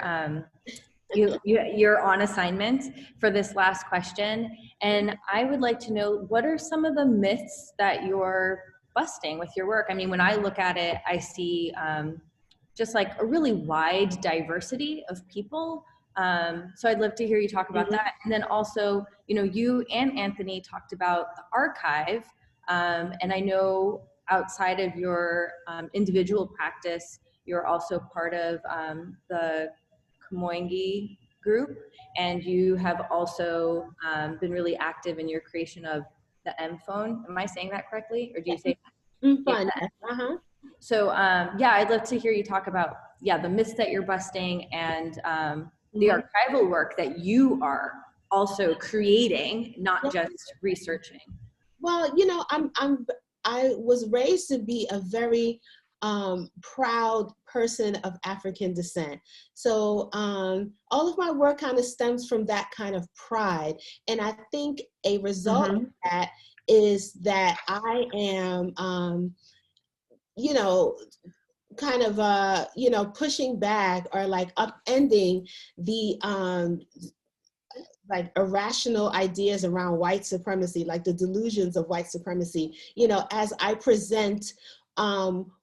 You're on assignment for this last question. And I would like to know, what are some of the myths that you're busting with your work? I mean, when I look at it, I see just like a really wide diversity of people. So I'd love to hear you talk about that. And then also, you know, you and Anthony talked about the archive. And I know outside of your individual practice, you're also part of the Kamoingi group, and you have also been really active in your creation of the M phone. Am I saying that correctly, or do you say? Fun. Yeah. So yeah, I'd love to hear you talk about the myths that you're busting and the archival work that you are also creating, not just researching. Well, you know, I was raised to be a very proud person of African descent. So all of my work kind of stems from that kind of pride. And I think a result of that is that I am, you know, kind of, you know, pushing back or like upending the like irrational ideas around white supremacy, like the delusions of white supremacy, you know, as I present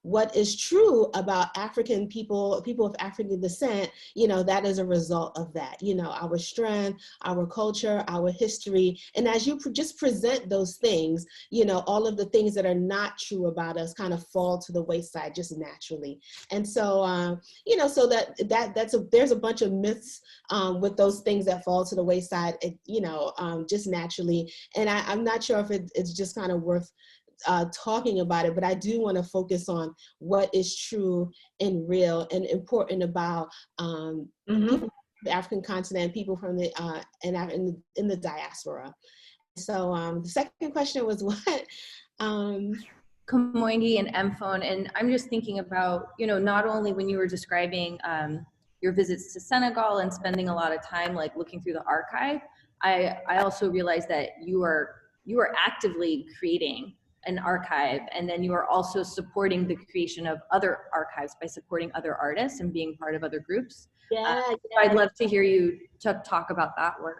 what is true about African people, people of African descent, you know, that is a result of that, you know, our strength, our culture, our history. And as you just present those things, you know, all of the things that are not true about us kind of fall to the wayside just naturally. And so, you know, so there's a bunch of myths with those things that fall to the wayside, you know, just naturally. And I'm not sure if it's just kind of worth talking about it, but I do want to focus on what is true and real and important about people from the African continent, people from the in the diaspora. So the second question was what? Kamoingi and M-phone, and I'm just thinking about, you know, not only when you were describing your visits to Senegal and spending a lot of time like looking through the archive, I also realized that you are actively creating an archive, and then you are also supporting the creation of other archives by supporting other artists and being part of other groups. So I'd love to hear you talk about that work.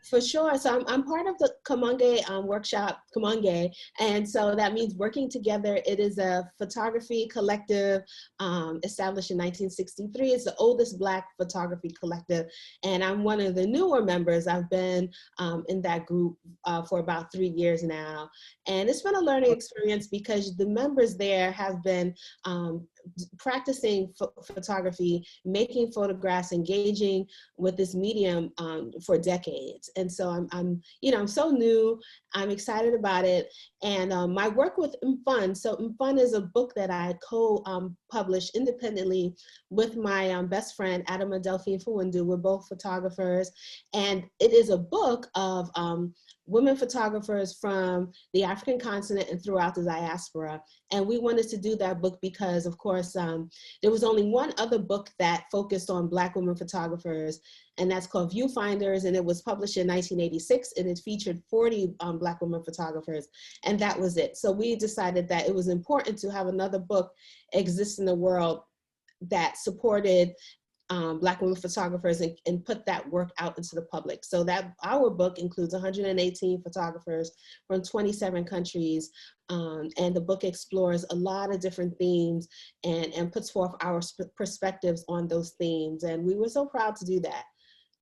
For sure. So I'm part of the Kamonge workshop, Kamonge, and so that means working together. It is a photography collective established in 1963. It's the oldest Black photography collective, and I'm one of the newer members. I've been in that group for about 3 years now, and it's been a learning experience because the members there have been practicing photography, making photographs, engaging with this medium for decades. And so I'm you know, I'm so new, I'm excited about it. And my work with Mfun, so Mfun is a book that I co-published independently with my best friend, Adama Delphine Fawundu. We're both photographers. And it is a book of women photographers from the African continent and throughout the diaspora. And we wanted to do that book because, of course, there was only one other book that focused on Black women photographers, and that's called Viewfinders, and it was published in 1986, and it featured 40 Black women photographers, and that was it. So we decided that it was important to have another book exist in the world that supported Black women photographers and put that work out into the public. So that our book includes 118 photographers from 27 countries. And the book explores a lot of different themes and puts forth our perspectives on those themes. And we were so proud to do that.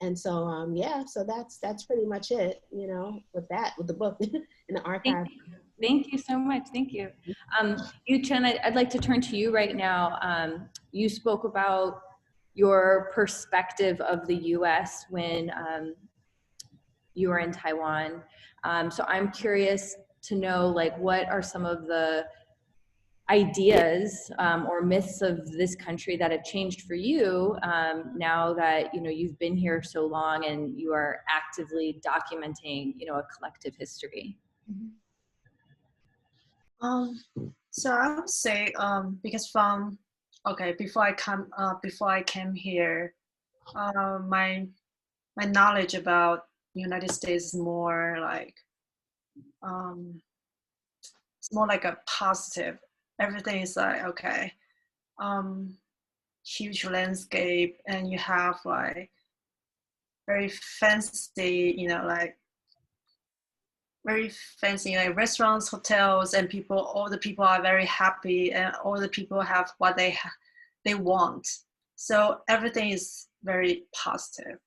And so, yeah, so that's pretty much it, you know, with the book in the archive. Thank you so much. Thank you. Yu-Chen, I'd like to turn to you right now. You spoke about your perspective of the US when you were in Taiwan. So I'm curious to know, like, what are some of the ideas or myths of this country that have changed for you now that, you know, you've been here so long and you are actively documenting, you know, a collective history? So I would say because before I came here, my knowledge about United States is more like it's more like a positive. Everything is like okay, huge landscape, and you have like very fancy, like very fancy, like restaurants, hotels, and all the people are very happy, and all the people have what they want. So everything is very positive.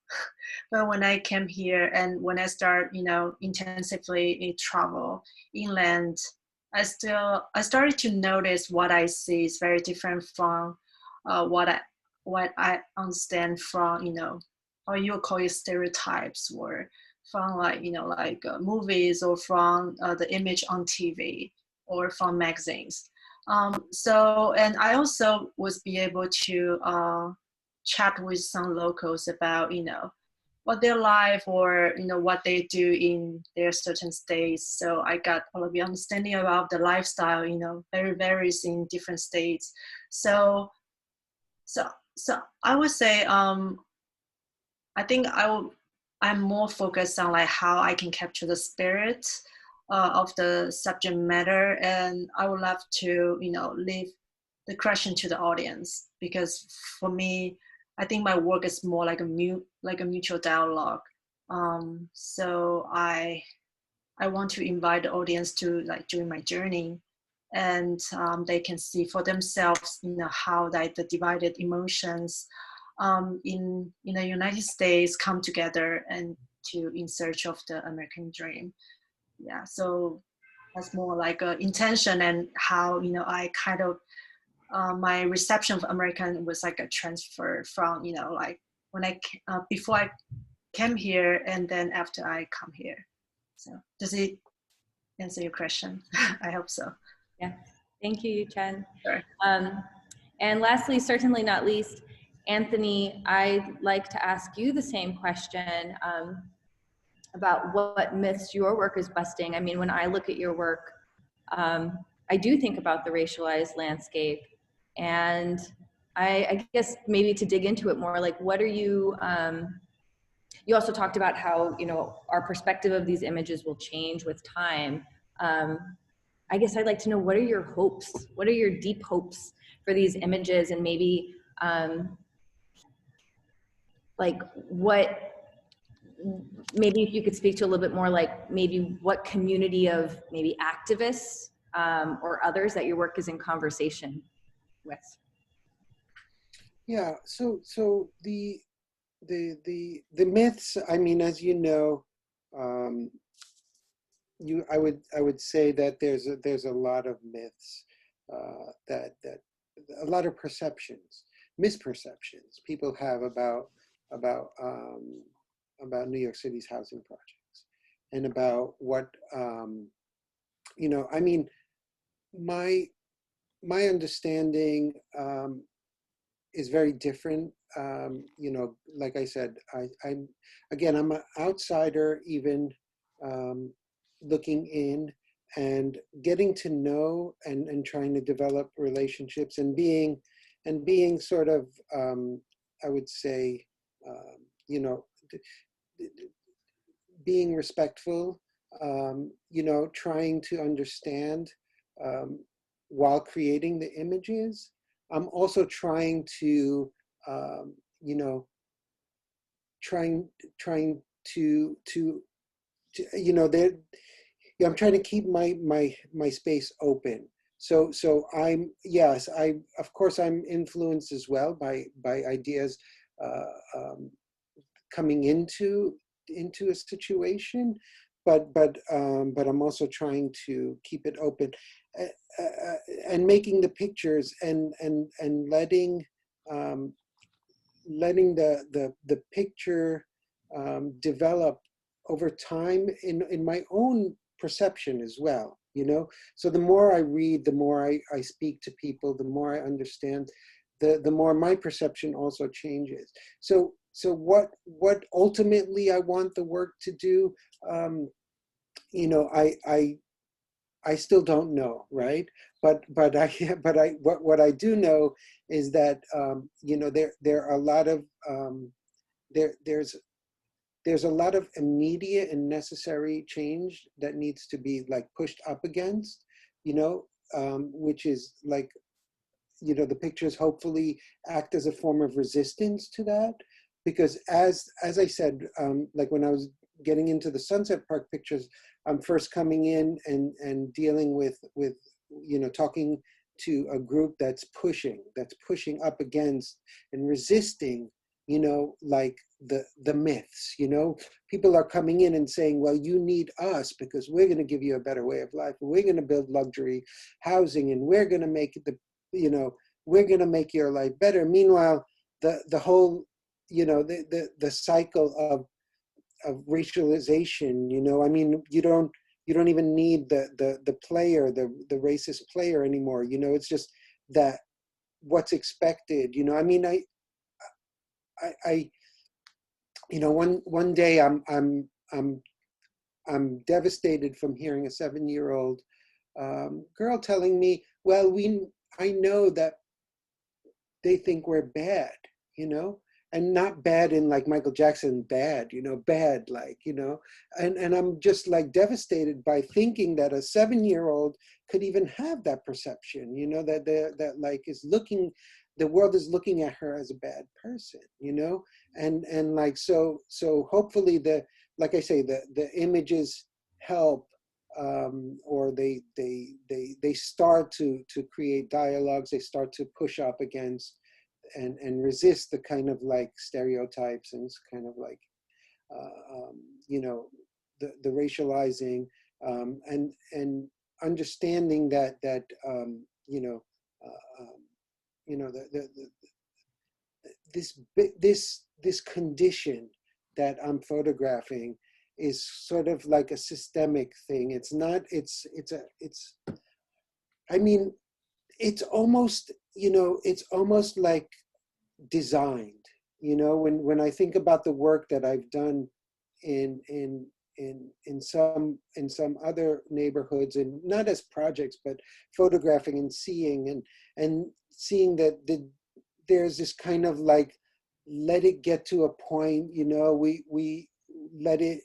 But when I came here and when I start, intensively travel inland, I started to notice what I see is very different from what I understand from, or you would call it stereotypes, or from movies, or from the image on TV, or from magazines. So, and I also was be able to chat with some locals about, what their life, or, what they do in their certain states. So I got all of the understanding about the lifestyle, very varies in different states. So I would say, I think I'm more focused on like how I can capture the spirit of the subject matter, and I would love to, leave the question to the audience, because for me, I think my work is more like a mutual dialogue. So I want to invite the audience to like join my journey, and they can see for themselves, how the divided emotions in the United States come together and in search of the American dream. Yeah, so that's more like an intention, and how I kind of my reception of American was like a transfer from like when before I came here, and then after I come here. So does it answer your question? I hope so. Yeah, thank you, Yu-Chen. Sure. And lastly, certainly not least, Anthony, I'd like to ask you the same question about what myths your work is busting. I mean, when I look at your work, I do think about the racialized landscape, and I guess maybe to dig into it more, like what are you, you also talked about how, our perspective of these images will change with time. I guess I'd like to know, what are your hopes? What are your deep hopes for these images? And maybe maybe if you could speak to a little bit more, like maybe what community of maybe activists or others that your work is in conversation with. Yeah, so the myths, I mean, as you know, I would say that there's a lot of myths, that a lot of misperceptions people have about New York City's housing projects, and about what I mean, my understanding is very different. Like I said, I'm an outsider, even looking in and getting to know and trying to develop relationships, and being sort of, I would say, being respectful, trying to understand while creating the images. I'm also trying to, I'm trying to keep my space open. So of course I'm influenced as well by ideas coming into a situation, but I'm also trying to keep it open, and making the pictures and letting the picture develop over time in my own perception as well. So the more I read, the more I speak to people, the more I understand, the more my perception also changes. So what ultimately I want the work to do, I still don't know, right? But what I do know is that there are a lot of there's a lot of immediate and necessary change that needs to be like pushed up against, which is like, the pictures hopefully act as a form of resistance to that. because as I said, like when I was getting into the Sunset Park pictures, I'm first coming in and dealing with talking to a group that's pushing up against and resisting, like the myths. People are coming in and saying, well, you need us because we're going to give you a better way of life. We're going to build luxury housing, and we're going to make we're going to make your life better. Meanwhile, the whole, the cycle of racialization, I mean, you don't even need the player, the racist player anymore. It's just that what's expected. I mean, I one day I'm devastated from hearing a 7-year-old girl telling me, well, I know that they think we're bad, and not bad in like Michael Jackson bad, bad like, and I'm just like devastated by thinking that a 7-year-old could even have that perception, that like the world is looking at her as a bad person, and like, so hopefully like I say, the images help, or they start to create dialogues, they start to push up against and resist the kind of like stereotypes and kind of like, the racializing, and understanding that this condition that I'm photographing is sort of like a systemic thing. It's not, I mean, it's almost, it's almost like designed, when I think about the work that I've done in some other neighborhoods, and not as projects, but photographing and seeing that there's this kind of like, let it get to a point, we let it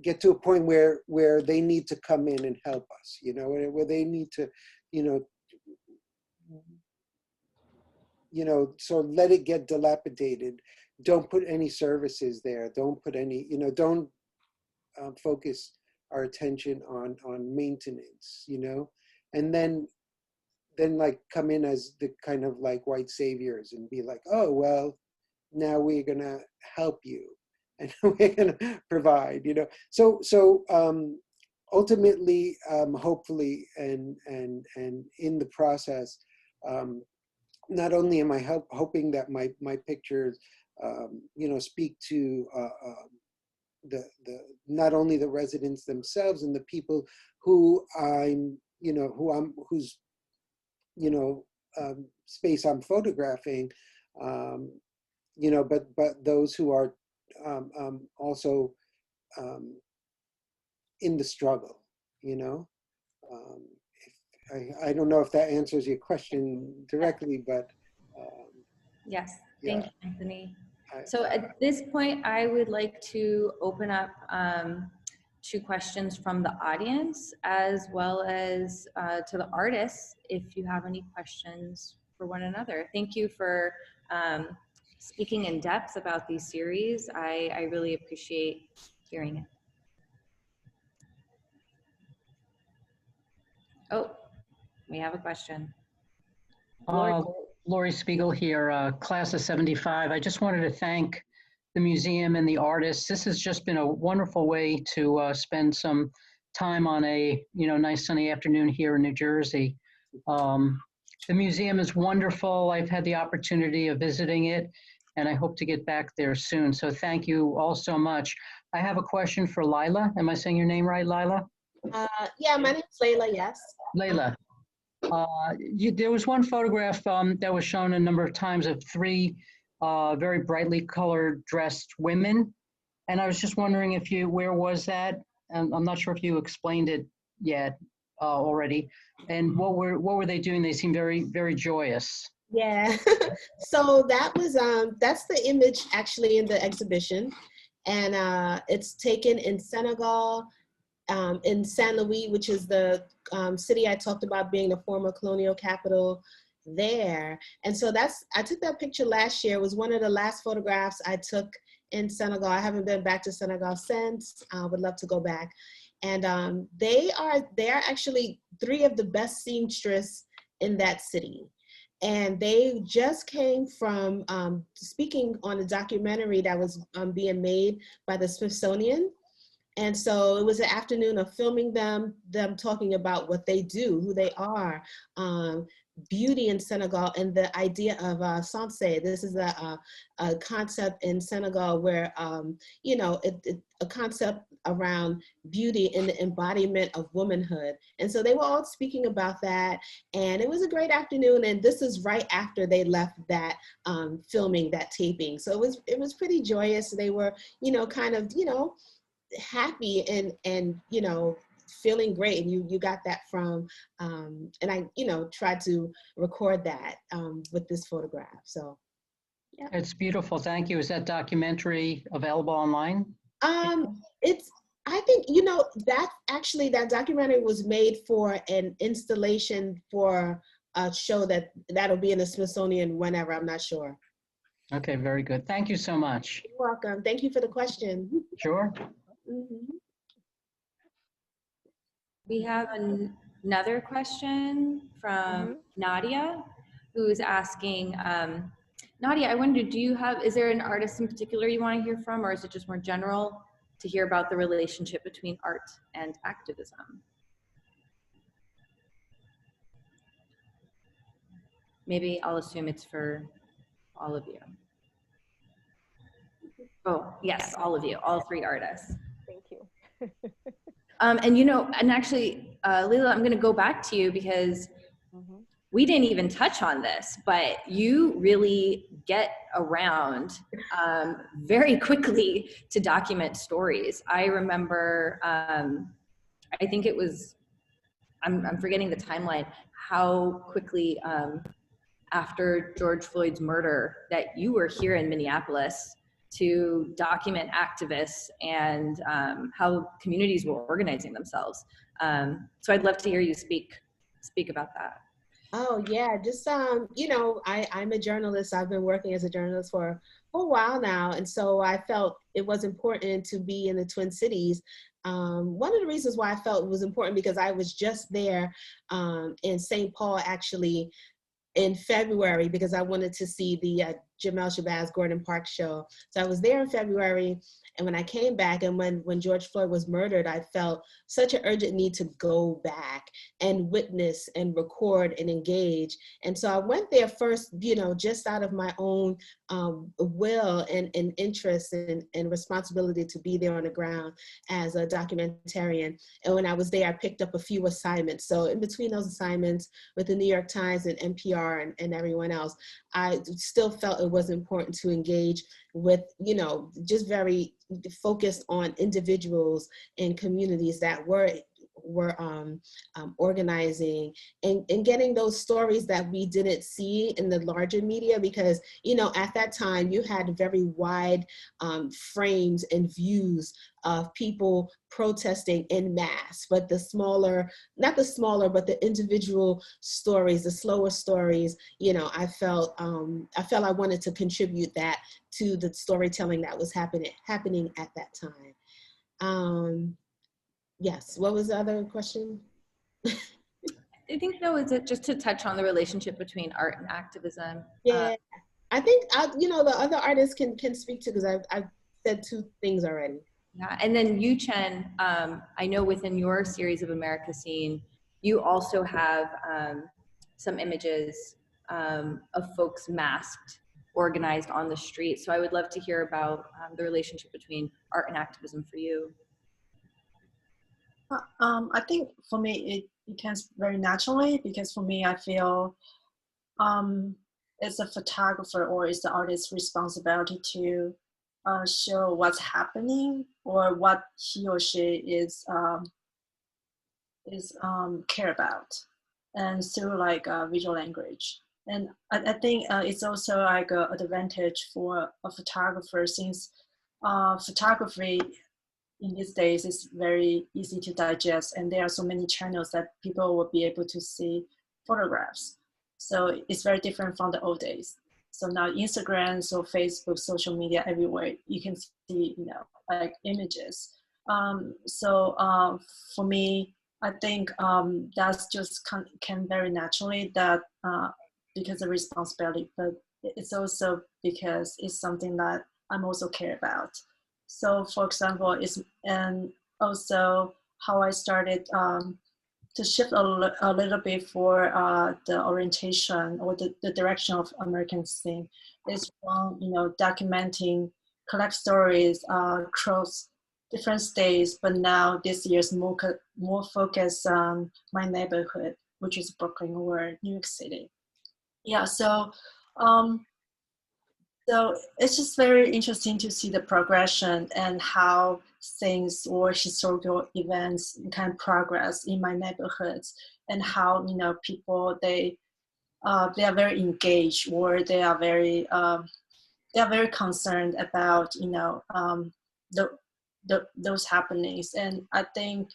get to a point where they need to come in and help us, where they need to, sort of let it get dilapidated. Don't put any services there. Don't put any, don't focus our attention on maintenance, and then like come in as the kind of like white saviors and be like, oh, well, now we're gonna help you and we're gonna provide, So ultimately, hopefully, and in the process, not only am I hoping that my pictures, speak to the not only the residents themselves and the people who whose space I'm photographing, but those who are also in the struggle, I don't know if that answers your question directly, but yes, yeah. Thank you, Anthony. So at this point, I would like to open up to questions from the audience, as well as to the artists, if you have any questions for one another. Thank you for speaking in depth about these series. I really appreciate hearing it. Oh, we have a question. Lori Spiegel here, class of 75. I just wanted to thank the museum and the artists. This has just been a wonderful way to spend some time on a nice sunny afternoon here in New Jersey. The museum is wonderful. I've had the opportunity of visiting it, and I hope to get back there soon. So thank you all so much. I have a question for Laylah. Am I saying your name right, Laylah? Yeah, my name's Laylah, yes. Laylah. There was one photograph that was shown a number of times of 3 very brightly colored dressed women. And I was just wondering where was that? I'm not sure if you explained it yet already. And what were they doing? They seemed very, very joyous. Yeah, so that was, that's the image actually in the exhibition. And it's taken in Senegal, in Saint Louis, which is the city I talked about being the former colonial capital. there. And so I took that picture last year. It was one of the last photographs I took in Senegal. I haven't been back to Senegal since. I would love to go back. And they are actually 3 of the best seamstress in that city. And they just came from speaking on a documentary that was being made by the Smithsonian. And so it was an afternoon of filming them talking about what they do, who they are, beauty in Senegal, and the idea of sanse. This is a concept in Senegal where, you know, a concept around beauty and the embodiment of womanhood. And so they were all speaking about that. And it was a great afternoon. And this is right after they left that filming, that taping. So it was pretty joyous. They were, you know, kind of, you know, happy and you know, feeling great. And you got that from and I, you know, tried to record that with this photograph. So yeah, It's beautiful. Thank you. Is that documentary available online? I think, you know, that documentary was made for an installation for a show that'll be in the Smithsonian whenever, I'm not sure. Okay, very good. Thank you so much. You're welcome. Thank you for the question. Sure. Mm-hmm. We have another question from Nadia, who's asking, Nadia, I wondered, is there an artist in particular you want to hear from, or is it just more general to hear about the relationship between art and activism? Maybe I'll assume it's for all of you. Oh, yes, all of you, all 3 artists. Thank you. And you know, and actually, Laylah, I'm going to go back to you because we didn't even touch on this, but you really get around very quickly to document stories. I remember, I think it was, I'm forgetting the timeline, how quickly after George Floyd's murder that you were here in Minneapolis to document activists and how communities were organizing themselves. So I'd love to hear you speak about that. Oh yeah, just you know, I'm a journalist. I've been working as a journalist for a while now, and so I felt it was important to be in the Twin Cities. One of the reasons why I felt it was important because I was just there in St. Paul actually in February because I wanted to see the Jamel Shabazz Gordon Park show. So I was there in February, and when I came back and when George Floyd was murdered, I felt such an urgent need to go back and witness and record and engage. And so I went there first, you know, just out of my own will and interest and responsibility to be there on the ground as a documentarian. And when I was there, I picked up a few assignments. So in between those assignments with the New York Times and NPR and everyone else, I still felt it was important to engage with, you know, just very focused on individuals and communities that were organizing and getting those stories that we didn't see in the larger media, because, you know, at that time you had very wide frames and views of people protesting en masse, but not the smaller, but the individual stories, the slower stories, you know, I felt I wanted to contribute that to the storytelling that was happening at that time. Yes, what was the other question? I think though, is it just to touch on the relationship between art and activism? Yeah, I think, you know, the other artists can speak to, because I've said 2 things already. Yeah, and then Yu-Chen, I know within your series of America Scene, you also have some images of folks masked, organized on the street. So I would love to hear about the relationship between art and activism for you. I think for me, it comes very naturally, because for me, I feel it's a photographer or it's the artist's responsibility to show what's happening or what he or she is care about, and through like visual language. And I think it's also like an advantage for a photographer, since photography in these days is very easy to digest, and there are so many channels that people will be able to see photographs. So it's very different from the old days. So now Instagram, so Facebook, social media, everywhere, you can see, like images. For me, I think that's just came very naturally that because of responsibility, but it's also because it's something that I'm also care about. So for example, and also how I started to shift a little bit for the orientation or the direction of American scene is from, documenting, collect stories across different states, but now this year's more focused on my neighborhood, which is Brooklyn or New York City. Yeah, so it's just very interesting to see the progression and how things or historical events can progress in my neighborhoods, and how people they are very engaged, or they are very concerned about those happenings. And I think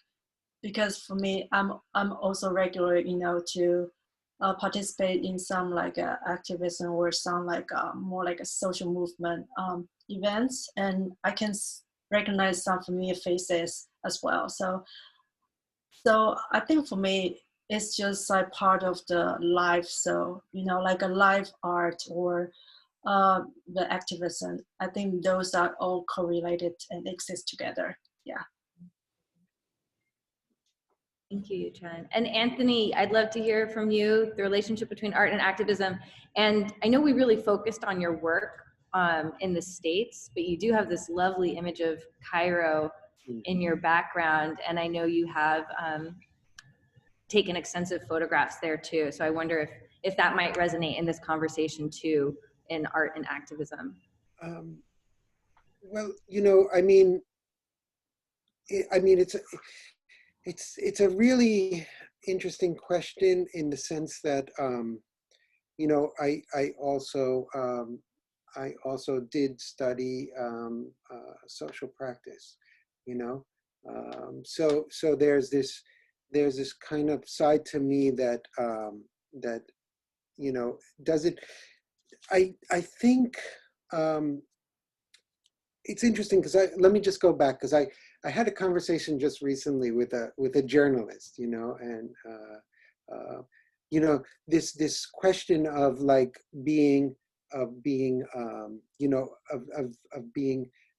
because for me, I'm also regular to participate in some like activism or some like more like a social movement events, and I can recognize some familiar faces as well. So I think for me, it's just like part of the life. So like a live art or the activism. I think those are all correlated and exist together. Yeah. Thank you, Yu-Chen. And Anthony, I'd love to hear from you, the relationship between art and activism. And I know we really focused on your work in the States, but you do have this lovely image of Cairo in your background. And I know you have taken extensive photographs there too. So I wonder if that might resonate in this conversation too, in art and activism. Well, it's a really interesting question in the sense that I also did study social practice, so there's this kind of side to me that does it. I think it's interesting because let me just go back, because I had a conversation just recently with a journalist, and this question of like being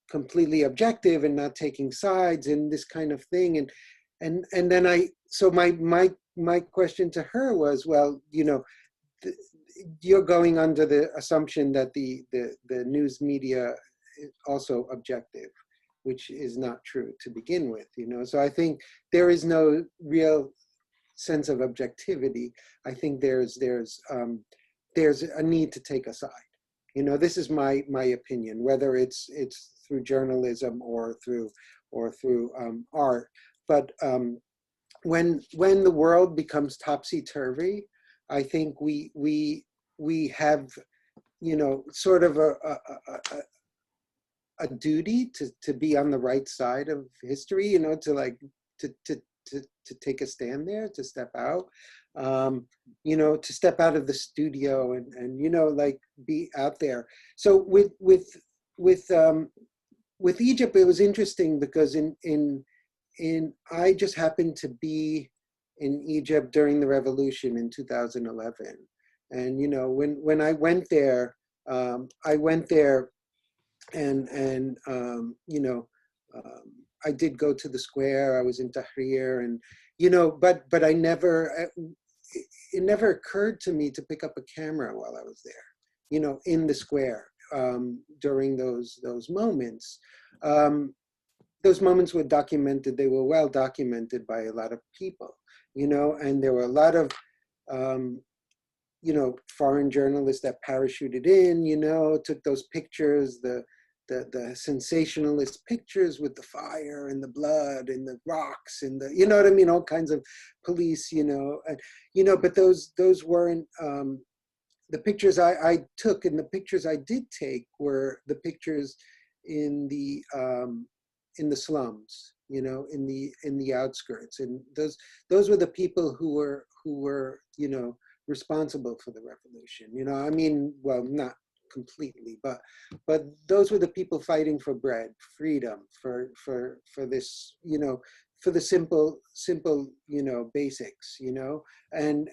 completely objective and not taking sides and this kind of thing, and then my question to her was, well, you're going under the assumption that the news media is also objective, which is not true to begin with, So I think there is no real sense of objectivity. I think there's a need to take a side. This is my opinion, whether it's through journalism or through art. But when the world becomes topsy-turvy, I think we have sort of a duty to be on the right side of history, to take a stand there, to step out, to step out of the studio and like be out there. So with Egypt, it was interesting because I just happened to be in Egypt during the revolution in 2011, and when I went there, and I did go to the square. I was in Tahrir, and but it never occurred to me to pick up a camera while I was there, in the square, during those moments. Those moments were documented. They were well documented by a lot of people, and there were a lot of foreign journalists that parachuted in, took those pictures, the sensationalist pictures with the fire and the blood and the rocks and the, all kinds of police, but those weren't the pictures I took, and the pictures I did take were the pictures in the slums, in the outskirts, and those were the people who were responsible for the revolution. You know, I mean, well, not completely, but those were the people fighting for bread, freedom, for this, you know, for the simple, you know, basics, you know, and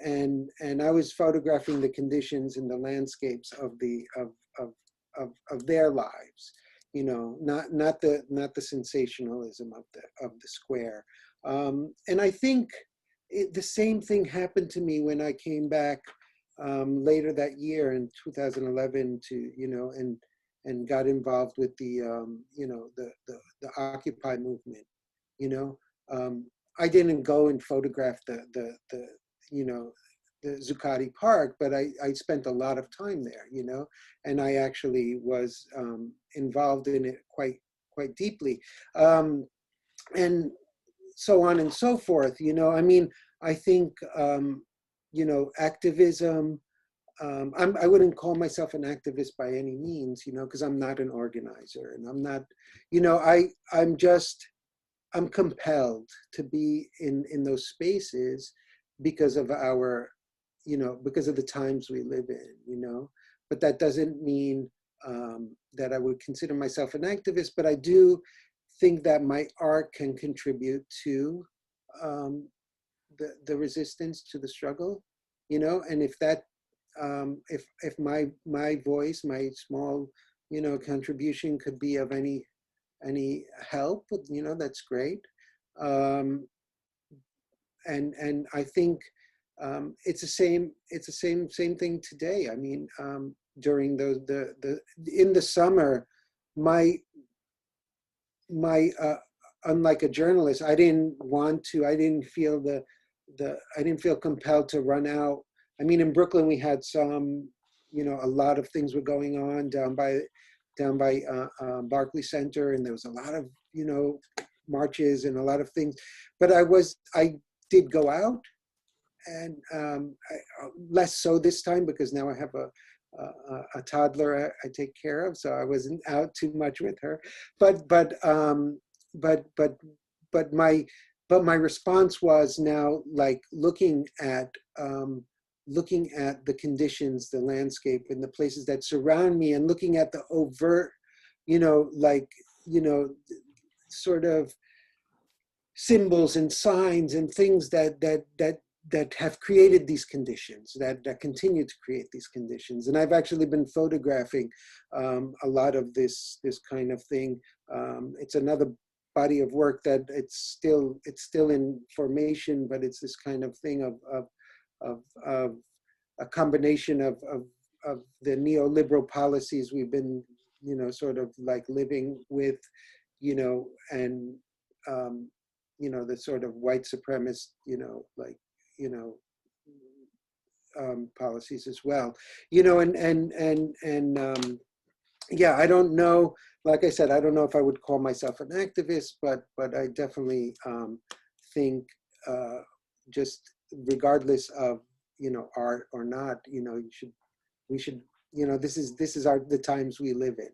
I was photographing the conditions and the landscapes of their lives, you know, not the sensationalism of the square. And I think the same thing happened to me when I came back later that year in 2011 to, you know, and got involved with the, you know, the Occupy movement, you know. I didn't go and photograph the you know, the Zuccotti Park, but I spent a lot of time there, you know, and I actually was involved in it quite deeply. And so on and so forth, you know. I mean, I think, you know, activism, I wouldn't call myself an activist by any means, you know, because I'm not an organizer, and I'm not, you know, I'm compelled to be in those spaces because of our, you know, because of the times we live in, you know. But that doesn't mean that I would consider myself an activist, but I do think that my art can contribute to the resistance, to the struggle, you know. And if that, if my voice, my small, you know, contribution could be of any help, you know, that's great. And I think it's the same thing today. I mean, during the in the summer, my unlike a journalist, I didn't feel compelled to run out. I mean, in Brooklyn, we had some, you know, a lot of things were going on down by Barclay Center, and there was a lot of, you know, marches and a lot of things. But I did go out, and less so this time because now I have a toddler I take care of, so I wasn't out too much with her. But my response was now like looking at the conditions, the landscape, and the places that surround me, and looking at the overt, you know, like, you know, sort of symbols and signs and things that have created these conditions, that continue to create these conditions. And I've actually been photographing a lot of this kind of thing. It's another body of work that it's still in formation, but it's this kind of thing of a combination of the neoliberal policies we've been, you know, sort of like living with, you know, and you know, the sort of white supremacist, you know, like, you know, policies as well, you know, and yeah, I don't know, like I said, I don't know if I would call myself an activist, but I definitely think just regardless of, you know, art or not, you know, we should, you know, this is the times we live in,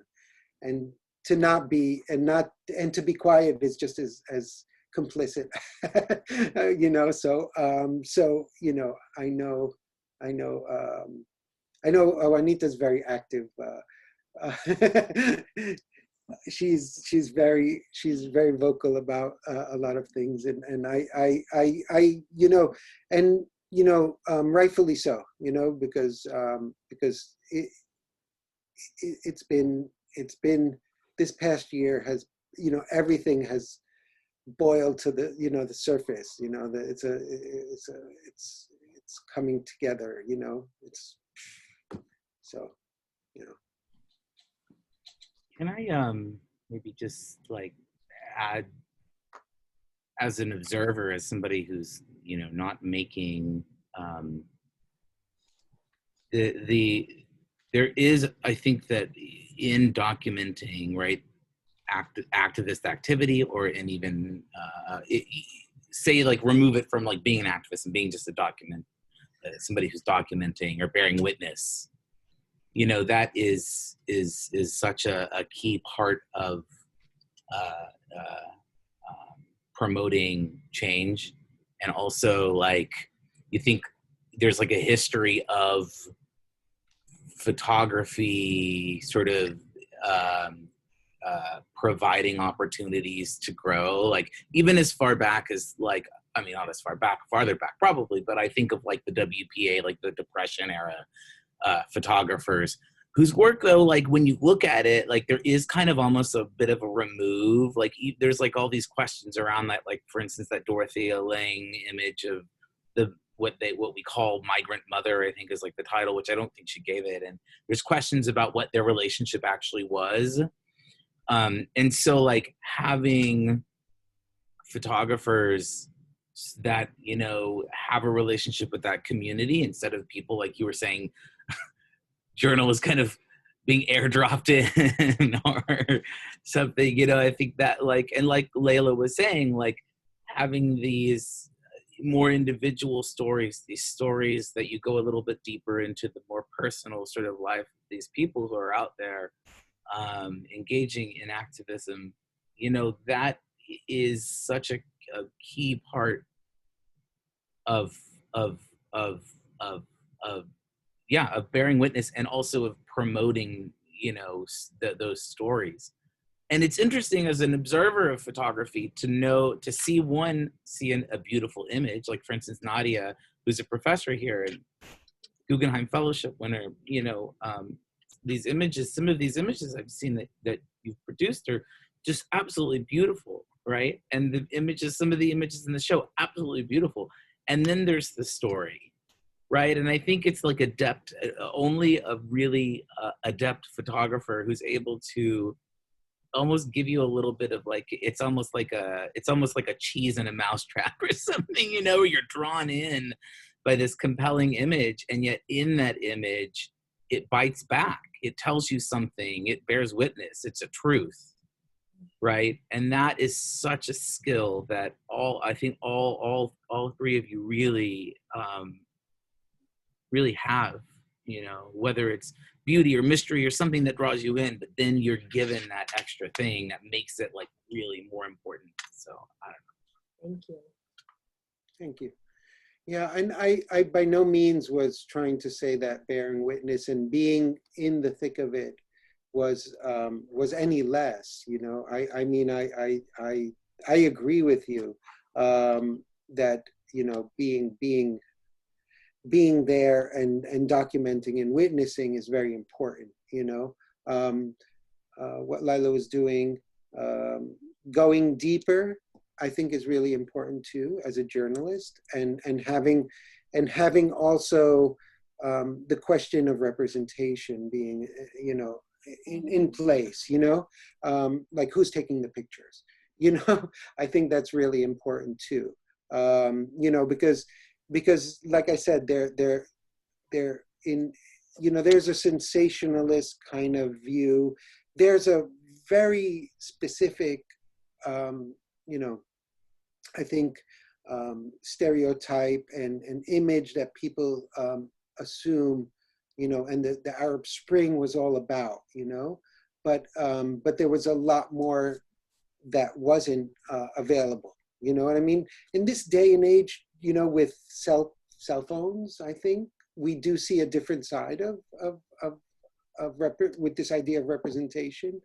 and to not be, and to be quiet is just as complicit, you know. So you know, I know Juanita's very active. She's very vocal about a lot of things, and I you know, and you know, rightfully so, you know, because it's been this past year has, you know, everything has boiled to the, you know, the surface, you know, that it's coming together, you know, it's so, you know. Can I maybe just like add, as an observer, as somebody who's, you know, not making there is, I think that in documenting, right, activist activity, or and even say like remove it from like being an activist and being just a somebody who's documenting or bearing witness, you know, that is such a key part of promoting change. And also, like, you think, there's like a history of photography sort of providing opportunities to grow, like even as far back as like, I mean, not as far back, farther back probably, but I think of like the WPA, like the Depression era photographers whose work though, like when you look at it, like there is kind of almost a bit of a remove, like there's like all these questions around that, like for instance, that Dorothea Lange image of what we call Migrant Mother, I think is like the title, which I don't think she gave it. And there's questions about what their relationship actually was. And so like having photographers that, you know, have a relationship with that community instead of people, like you were saying, journalists kind of being airdropped in or something, you know, I think that like, and like Layla was saying, like having these more individual stories, these stories that you go a little bit deeper into the more personal sort of life of these people who are out there engaging in activism, you know, that is such a key part of bearing witness and also of promoting, you know, those stories. And it's interesting as an observer of photography to see a beautiful image, like for instance, Nadia, who's a professor here and Guggenheim Fellowship winner, you know, these images, some of these images I've seen that you've produced are just absolutely beautiful, right? And the images, some of the images in the show, absolutely beautiful. And then there's the story, right? And I think it's like only a really adept photographer who's able to almost give you a little bit of like, it's almost like a cheese in a mousetrap or something, you know, where you're drawn in by this compelling image. And yet in that image, it bites back. It tells you something. It bears witness. It's a truth, right? And that is such a skill that I think all three of you really, really have, you know, whether it's beauty or mystery or something that draws you in, but then you're given that extra thing that makes it like really more important. So I don't know. Thank you. Thank you. Yeah, and I by no means was trying to say that bearing witness and being in the thick of it was any less. You know, I mean, I agree with you that, you know, being there and documenting and witnessing is very important. You know, what Laylah was doing, going deeper, I think is really important too as a journalist, and having also the question of representation being, you know, in place, you know, like who's taking the pictures, you know. I think that's really important too, you know, because like I said, they're in, you know, there's a sensationalist kind of view. There's a very specific, you know, I think stereotype and an image that people assume, you know, and the Arab Spring was all about, you know, but there was a lot more that wasn't available. You know what I mean? In this day and age, you know, with cell phones, I think we do see a different side with this idea of representation.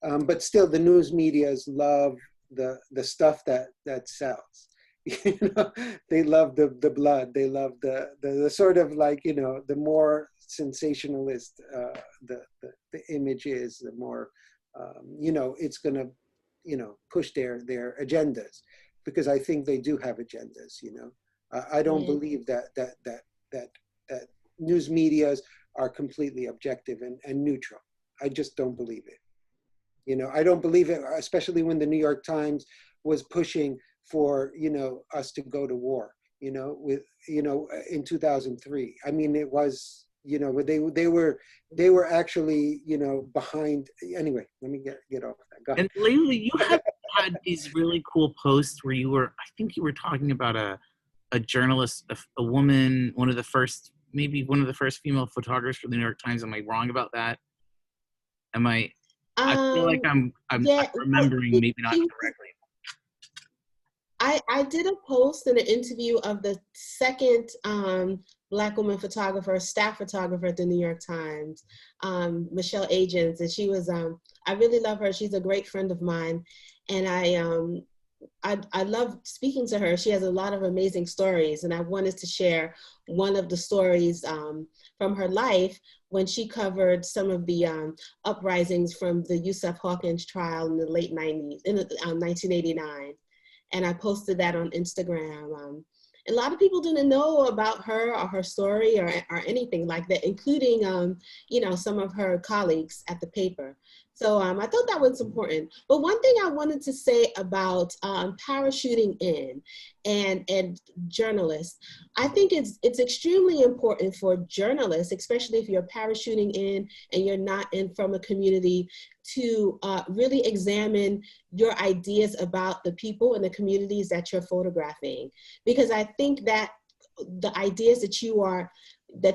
But still, the news medias love the stuff that sells. You know, they love the blood. They love the sort of like, you know, the more sensationalist the image is, the more you know, it's gonna, you know, push their agendas, because I think they do have agendas. You know, I don't believe that news medias are completely objective and neutral. I just don't believe it. You know, I don't believe it, especially when the New York Times was pushing for, you know, us to go to war, you know, with, you know, in 2003. I mean, it was, you know, they were actually, you know, behind. Anyway, let me get off that. Go ahead. And lately you have had these really cool posts where I think you were talking about a journalist, a woman, maybe one of the first female photographers for the New York Times. Am I wrong about that? I feel like I'm remembering maybe not correctly. I did a post and an interview of the second Black woman photographer, staff photographer at the New York Times, Michelle Agents, and she was, I really love her. She's a great friend of mine, and I love speaking to her. She has a lot of amazing stories, and I wanted to share one of the stories from her life when she covered some of the uprisings from the Yusuf Hawkins trial in the late 90s, in 1989. And I posted that on Instagram. A lot of people didn't know about her or her story or anything like that, including, you know, some of her colleagues at the paper. So I thought that was important. But one thing I wanted to say about parachuting in and journalists, I think it's extremely important for journalists, especially if you're parachuting in and you're not from a community, to really examine your ideas about the people and the communities that you're photographing. Because I think that the ideas that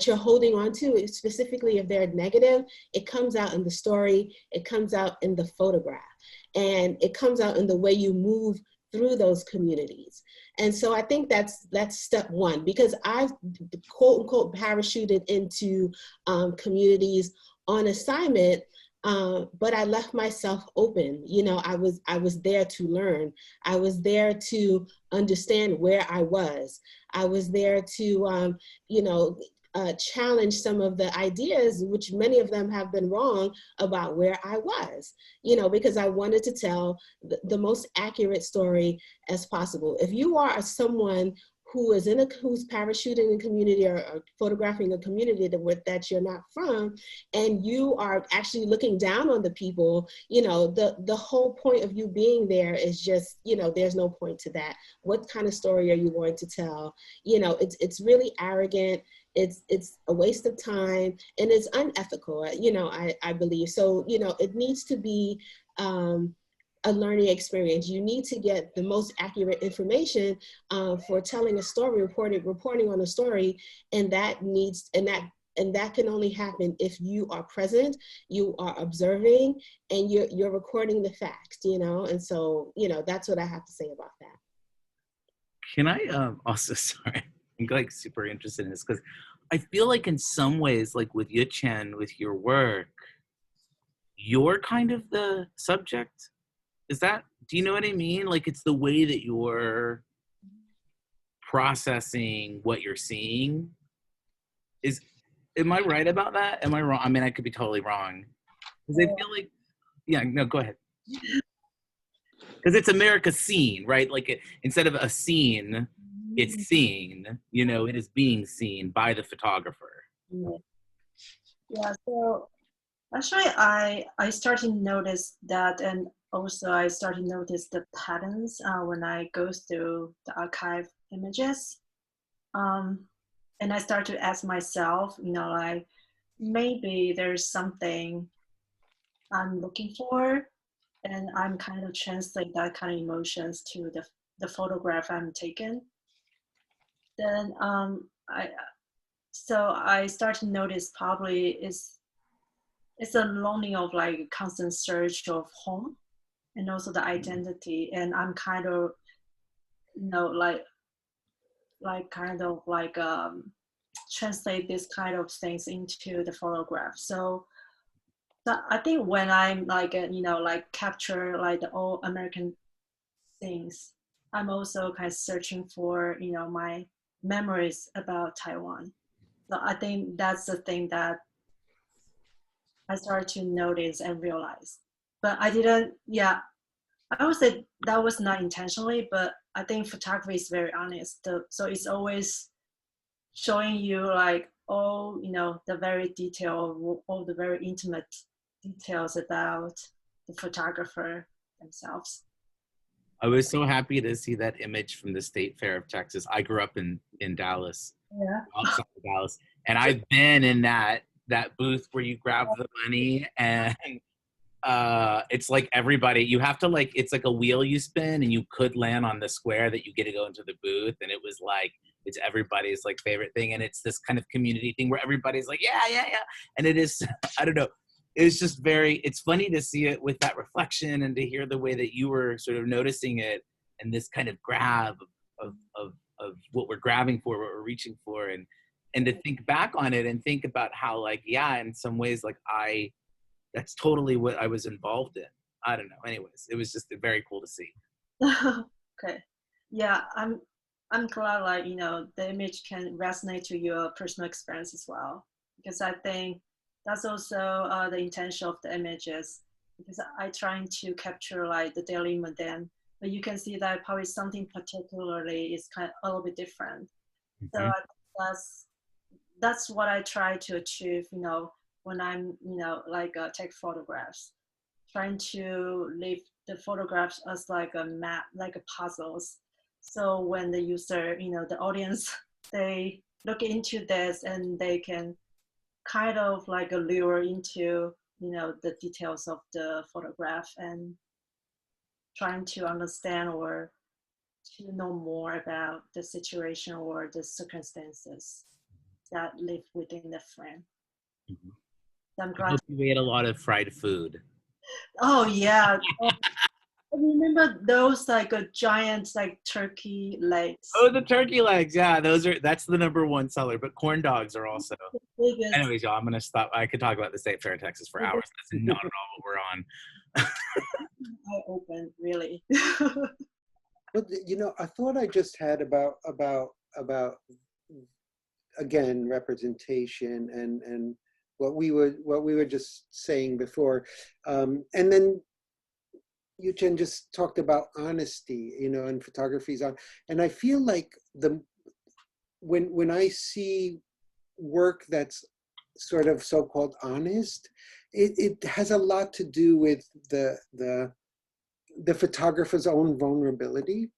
you're holding on to, specifically if they're negative, it comes out in the story, it comes out in the photograph, and it comes out in the way you move through those communities. And so I think that's step one, because I've quote unquote parachuted into communities on assignment, but I left myself open. You know, I was there to learn. I was there to understand where I was. I was there to, you know, challenge some of the ideas, which many of them have been wrong, about where I was, you know, because I wanted to tell the most accurate story as possible. If you are someone who is who's parachuting a community or photographing a community that you're not from, and you are actually looking down on the people, you know, the whole point of you being there is just, you know, there's no point to that. What kind of story are you going to tell? You know, it's really arrogant. It's a waste of time, and it's unethical, you know, I believe. So, you know, it needs to be a learning experience. You need to get the most accurate information for telling a story, reporting on a story, and that can only happen if you are present, you are observing, and you're recording the facts, you know. And so, you know, that's what I have to say about that. Can I also, sorry, I'm like super interested in this because I feel like in some ways, like with Yu-Chen, with your work, you're kind of the subject. Is that, do you know what I mean? Like it's the way that you're processing what you're seeing. Am I right about that? Am I wrong? I mean, I could be totally wrong. Because I feel like, yeah, no, go ahead. Because it's America's scene, right? Like instead of a scene, it's seen, you know, it is being seen by the photographer. Yeah, so actually I started to notice that, and also I started to notice the patterns when I go through the archive images. And I start to ask myself, you know, like maybe there's something I'm looking for, and I'm kind of translate that kind of emotions to the photograph I'm taking. Then I start to notice probably it's a longing of like constant search of home, and also the identity. And I'm kind of, you know, like translate this kind of things into the photograph. So I think when I'm like, you know, like capture like the all American things, I'm also kind of searching for, you know, my memories about Taiwan. So I think that's the thing that I started to notice and realize. But I didn't, yeah, I would say that was not intentionally, but I think photography is very honest. So it's always showing you like all, you know, the very detail, all the very intimate details about the photographer themselves. I was so happy to see that image from the State Fair of Texas. I grew up in Dallas, Yeah. outside of Dallas, and I've been in that booth where you grab the money, and it's like everybody, you have to like, it's like a wheel you spin, and you could land on the square that you get to go into the booth, and it was like, it's everybody's like favorite thing, and it's this kind of community thing where everybody's like, yeah, and it is, I don't know. It's just very, it's funny to see it with that reflection and to hear the way that you were sort of noticing it. this kind of grab of what we're grabbing for, what we're reaching for, and to think back on it and think about how, like, yeah, in some ways, like, that's totally what I was involved in. I don't know. Anyways, it was just very cool to see. Okay. Yeah, I'm glad, like, you know, the image can resonate to your personal experience as well, because I think that's also the intention of the images, because I trying to capture like the daily mundane, but you can see that probably something particularly is kind of a little bit different. So I think that's what I try to achieve, you know, when I'm, you know, like take photographs, trying to leave the photographs as like a map, like a puzzles. So when the user, you know, the audience, they look into this and they can kind of like allure into, you know, the details of the photograph and trying to understand or to know more about the situation or the circumstances that live within the frame. Mm-hmm. So I'm I glad. hope you ate a lot of fried food. Oh yeah. I remember those like a giant like turkey legs. Oh, the turkey legs. Yeah, that's the #1 seller, but corn dogs are also. Anyways, y'all, I'm going to stop. I could talk about the state fair of Texas for hours. That's not at all what we're on. I open, really. But you know, a thought I just had about again, representation and what we were just saying before, and then Yu-Chen just talked about honesty, you know, and photography's on, and I feel like when I see work that's sort of so-called honest, it has a lot to do with the photographer's own vulnerability.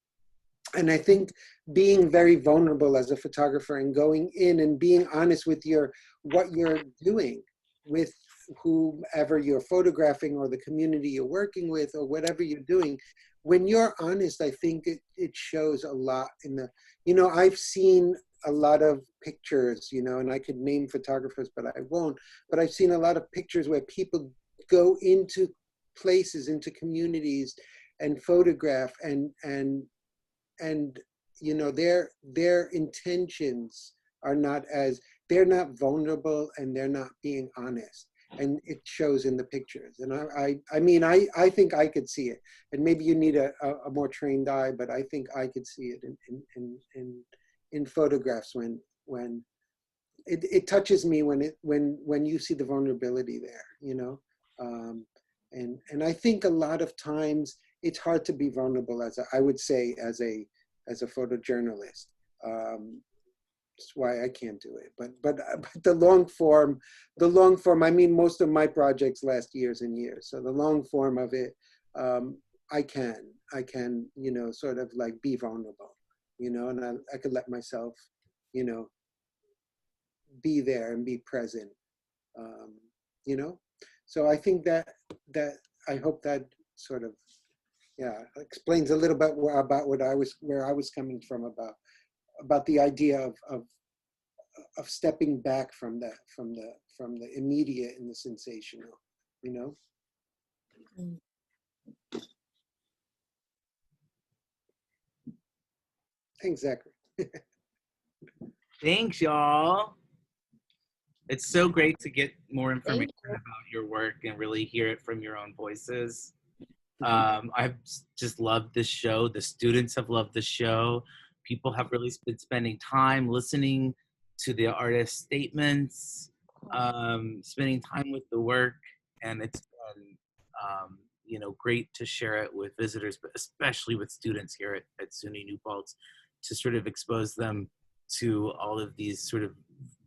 And I think being very vulnerable as a photographer and going in and being honest with what you're doing with whomever you're photographing or the community you're working with or whatever you're doing, when you're honest, I think it shows a lot in the, you know, I've seen a lot of pictures, you know, and I could name photographers, but I won't, but I've seen a lot of pictures where people go into places, into communities and photograph and you know, their intentions are not they're not vulnerable and they're not being honest. And it shows in the pictures. And I mean, I think I could see it. And maybe you need a more trained eye, but I think I could see it in photographs when it touches me when you see the vulnerability there, you know. And I think a lot of times it's hard to be vulnerable I would say as a photojournalist. That's why I can't do it. But the long form, I mean, most of my projects last years and years. So the long form of it, I can, you know, sort of like be vulnerable, you know, and I could let myself, you know, be there and be present, you know. So I think that I hope that sort of, yeah, explains a little bit about where I was coming from about the idea of stepping back from the immediate and the sensational, you know. Exactly. Thanks, y'all. It's so great to get more information about your work and really hear it from your own voices. I've just loved this show. The students have loved the show. People have really been spending time listening to the artist's statements, spending time with the work, and it's been, you know, great to share it with visitors, but especially with students here at SUNY New Paltz, to sort of expose them to all of these sort of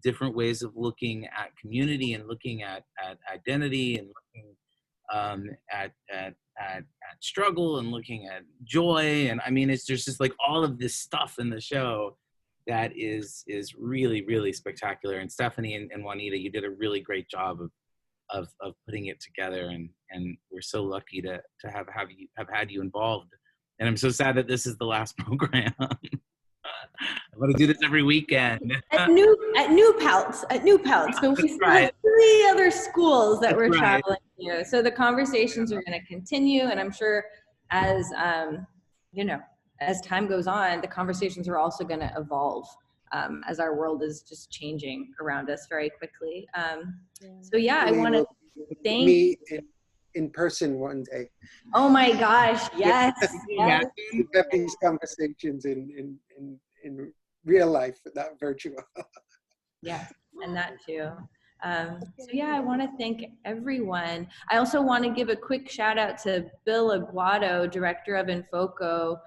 different ways of looking at community and looking at identity and looking at struggle and looking at joy. And I mean, there's just like all of this stuff in the show that is really, really spectacular. And Stephanie and Juanita, you did a really great job of putting it together, and we're so lucky to have had you involved. And I'm so sad that this is the last program. I want to do this every weekend. At New Paltz, but we still have 3 other schools that we're traveling to. So the conversations are going to continue, and I'm sure as you know, as time goes on, the conversations are also going to evolve as our world is just changing around us very quickly. So yeah, I want to thank me in person one day. Oh my gosh, yes. Yes. We have these conversations in real life, not virtual. Yes, and that too. So yeah, I want to thank everyone. I also want to give a quick shout out to Bill Aguado, Director of Infoco,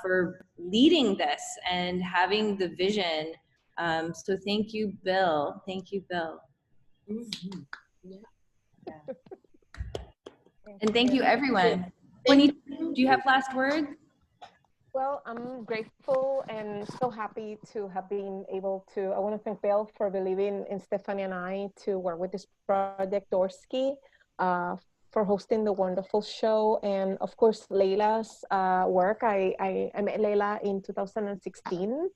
for leading this and having the vision. So thank you, Bill. Thank you, Bill. Mm-hmm. Yeah. And thank you, everyone. Juanita, do you have last words? Well, I'm grateful and so happy to have been able to, I want to thank Bill for believing in Stephanie and I to work with this project, Dorsky, for hosting the wonderful show. And of course, Laylah's work. I met Laylah in 2016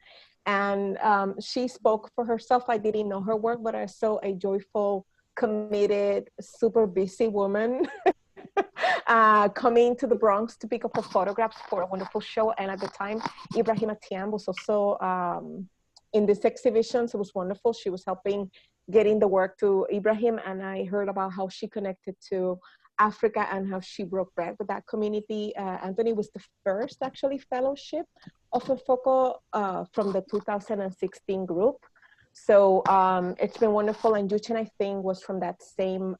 and she spoke for herself. I didn't know her work, but I saw a joyful, committed, super busy woman coming to the Bronx to pick up her photographs for a wonderful show. And at the time, Ibrahim Atiam was also in this exhibition. So it was wonderful. She was helping getting the work to Ibrahim. And I heard about how she connected to Africa and how she broke bread with that community. Anthony was the first actually fellowship of Infoco from the 2016 group. So it's been wonderful. And Yu-Chen, I think, was from that same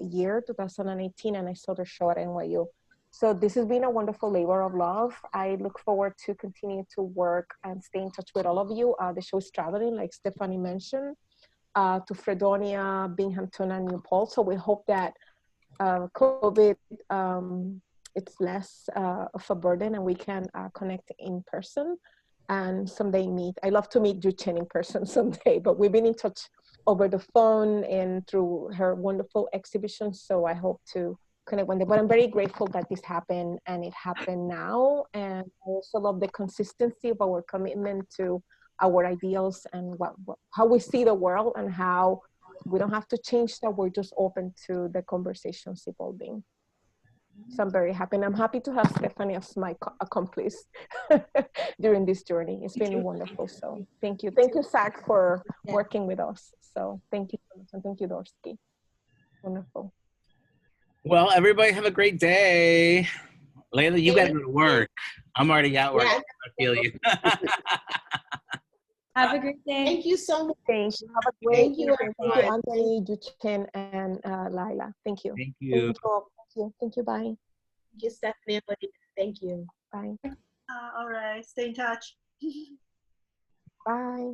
year, 2018, and I saw the show at NYU. So this has been a wonderful labor of love. I look forward to continue to work and stay in touch with all of you. The show is traveling, like Stephanie mentioned, to Fredonia, Binghamton, and New Paltz. So we hope that COVID, it's less of a burden and we can connect in person. And someday meet. I love to meet Yu-Chen in person someday, but we've been in touch over the phone and through her wonderful exhibitions. So I hope to connect one day. But I'm very grateful that this happened and it happened now. And I also love the consistency of our commitment to our ideals and how we see the world and how we don't have to change that. We're just open to the conversations evolving. So I'm very happy. And I'm happy to have Stephanie as my accomplice during this journey. It's been wonderful. So thank you. Thank you, Zach, for working with us. So thank you so much. And thank you, Dorsky. Wonderful. Well, everybody have a great day. Laylah, you got to go to work. I'm already at work. Yeah. I feel you. Have a great day. Thank you so much. Thank you. Have a great Thank you, Thank you, everyone. Anthony, Yu-Chen, and Laylah. Thank you. Thank you. Thank you all. Thank you. Thank you. Bye. Thank you, Stephanie. Thank you. Bye. All right, stay in touch. Bye.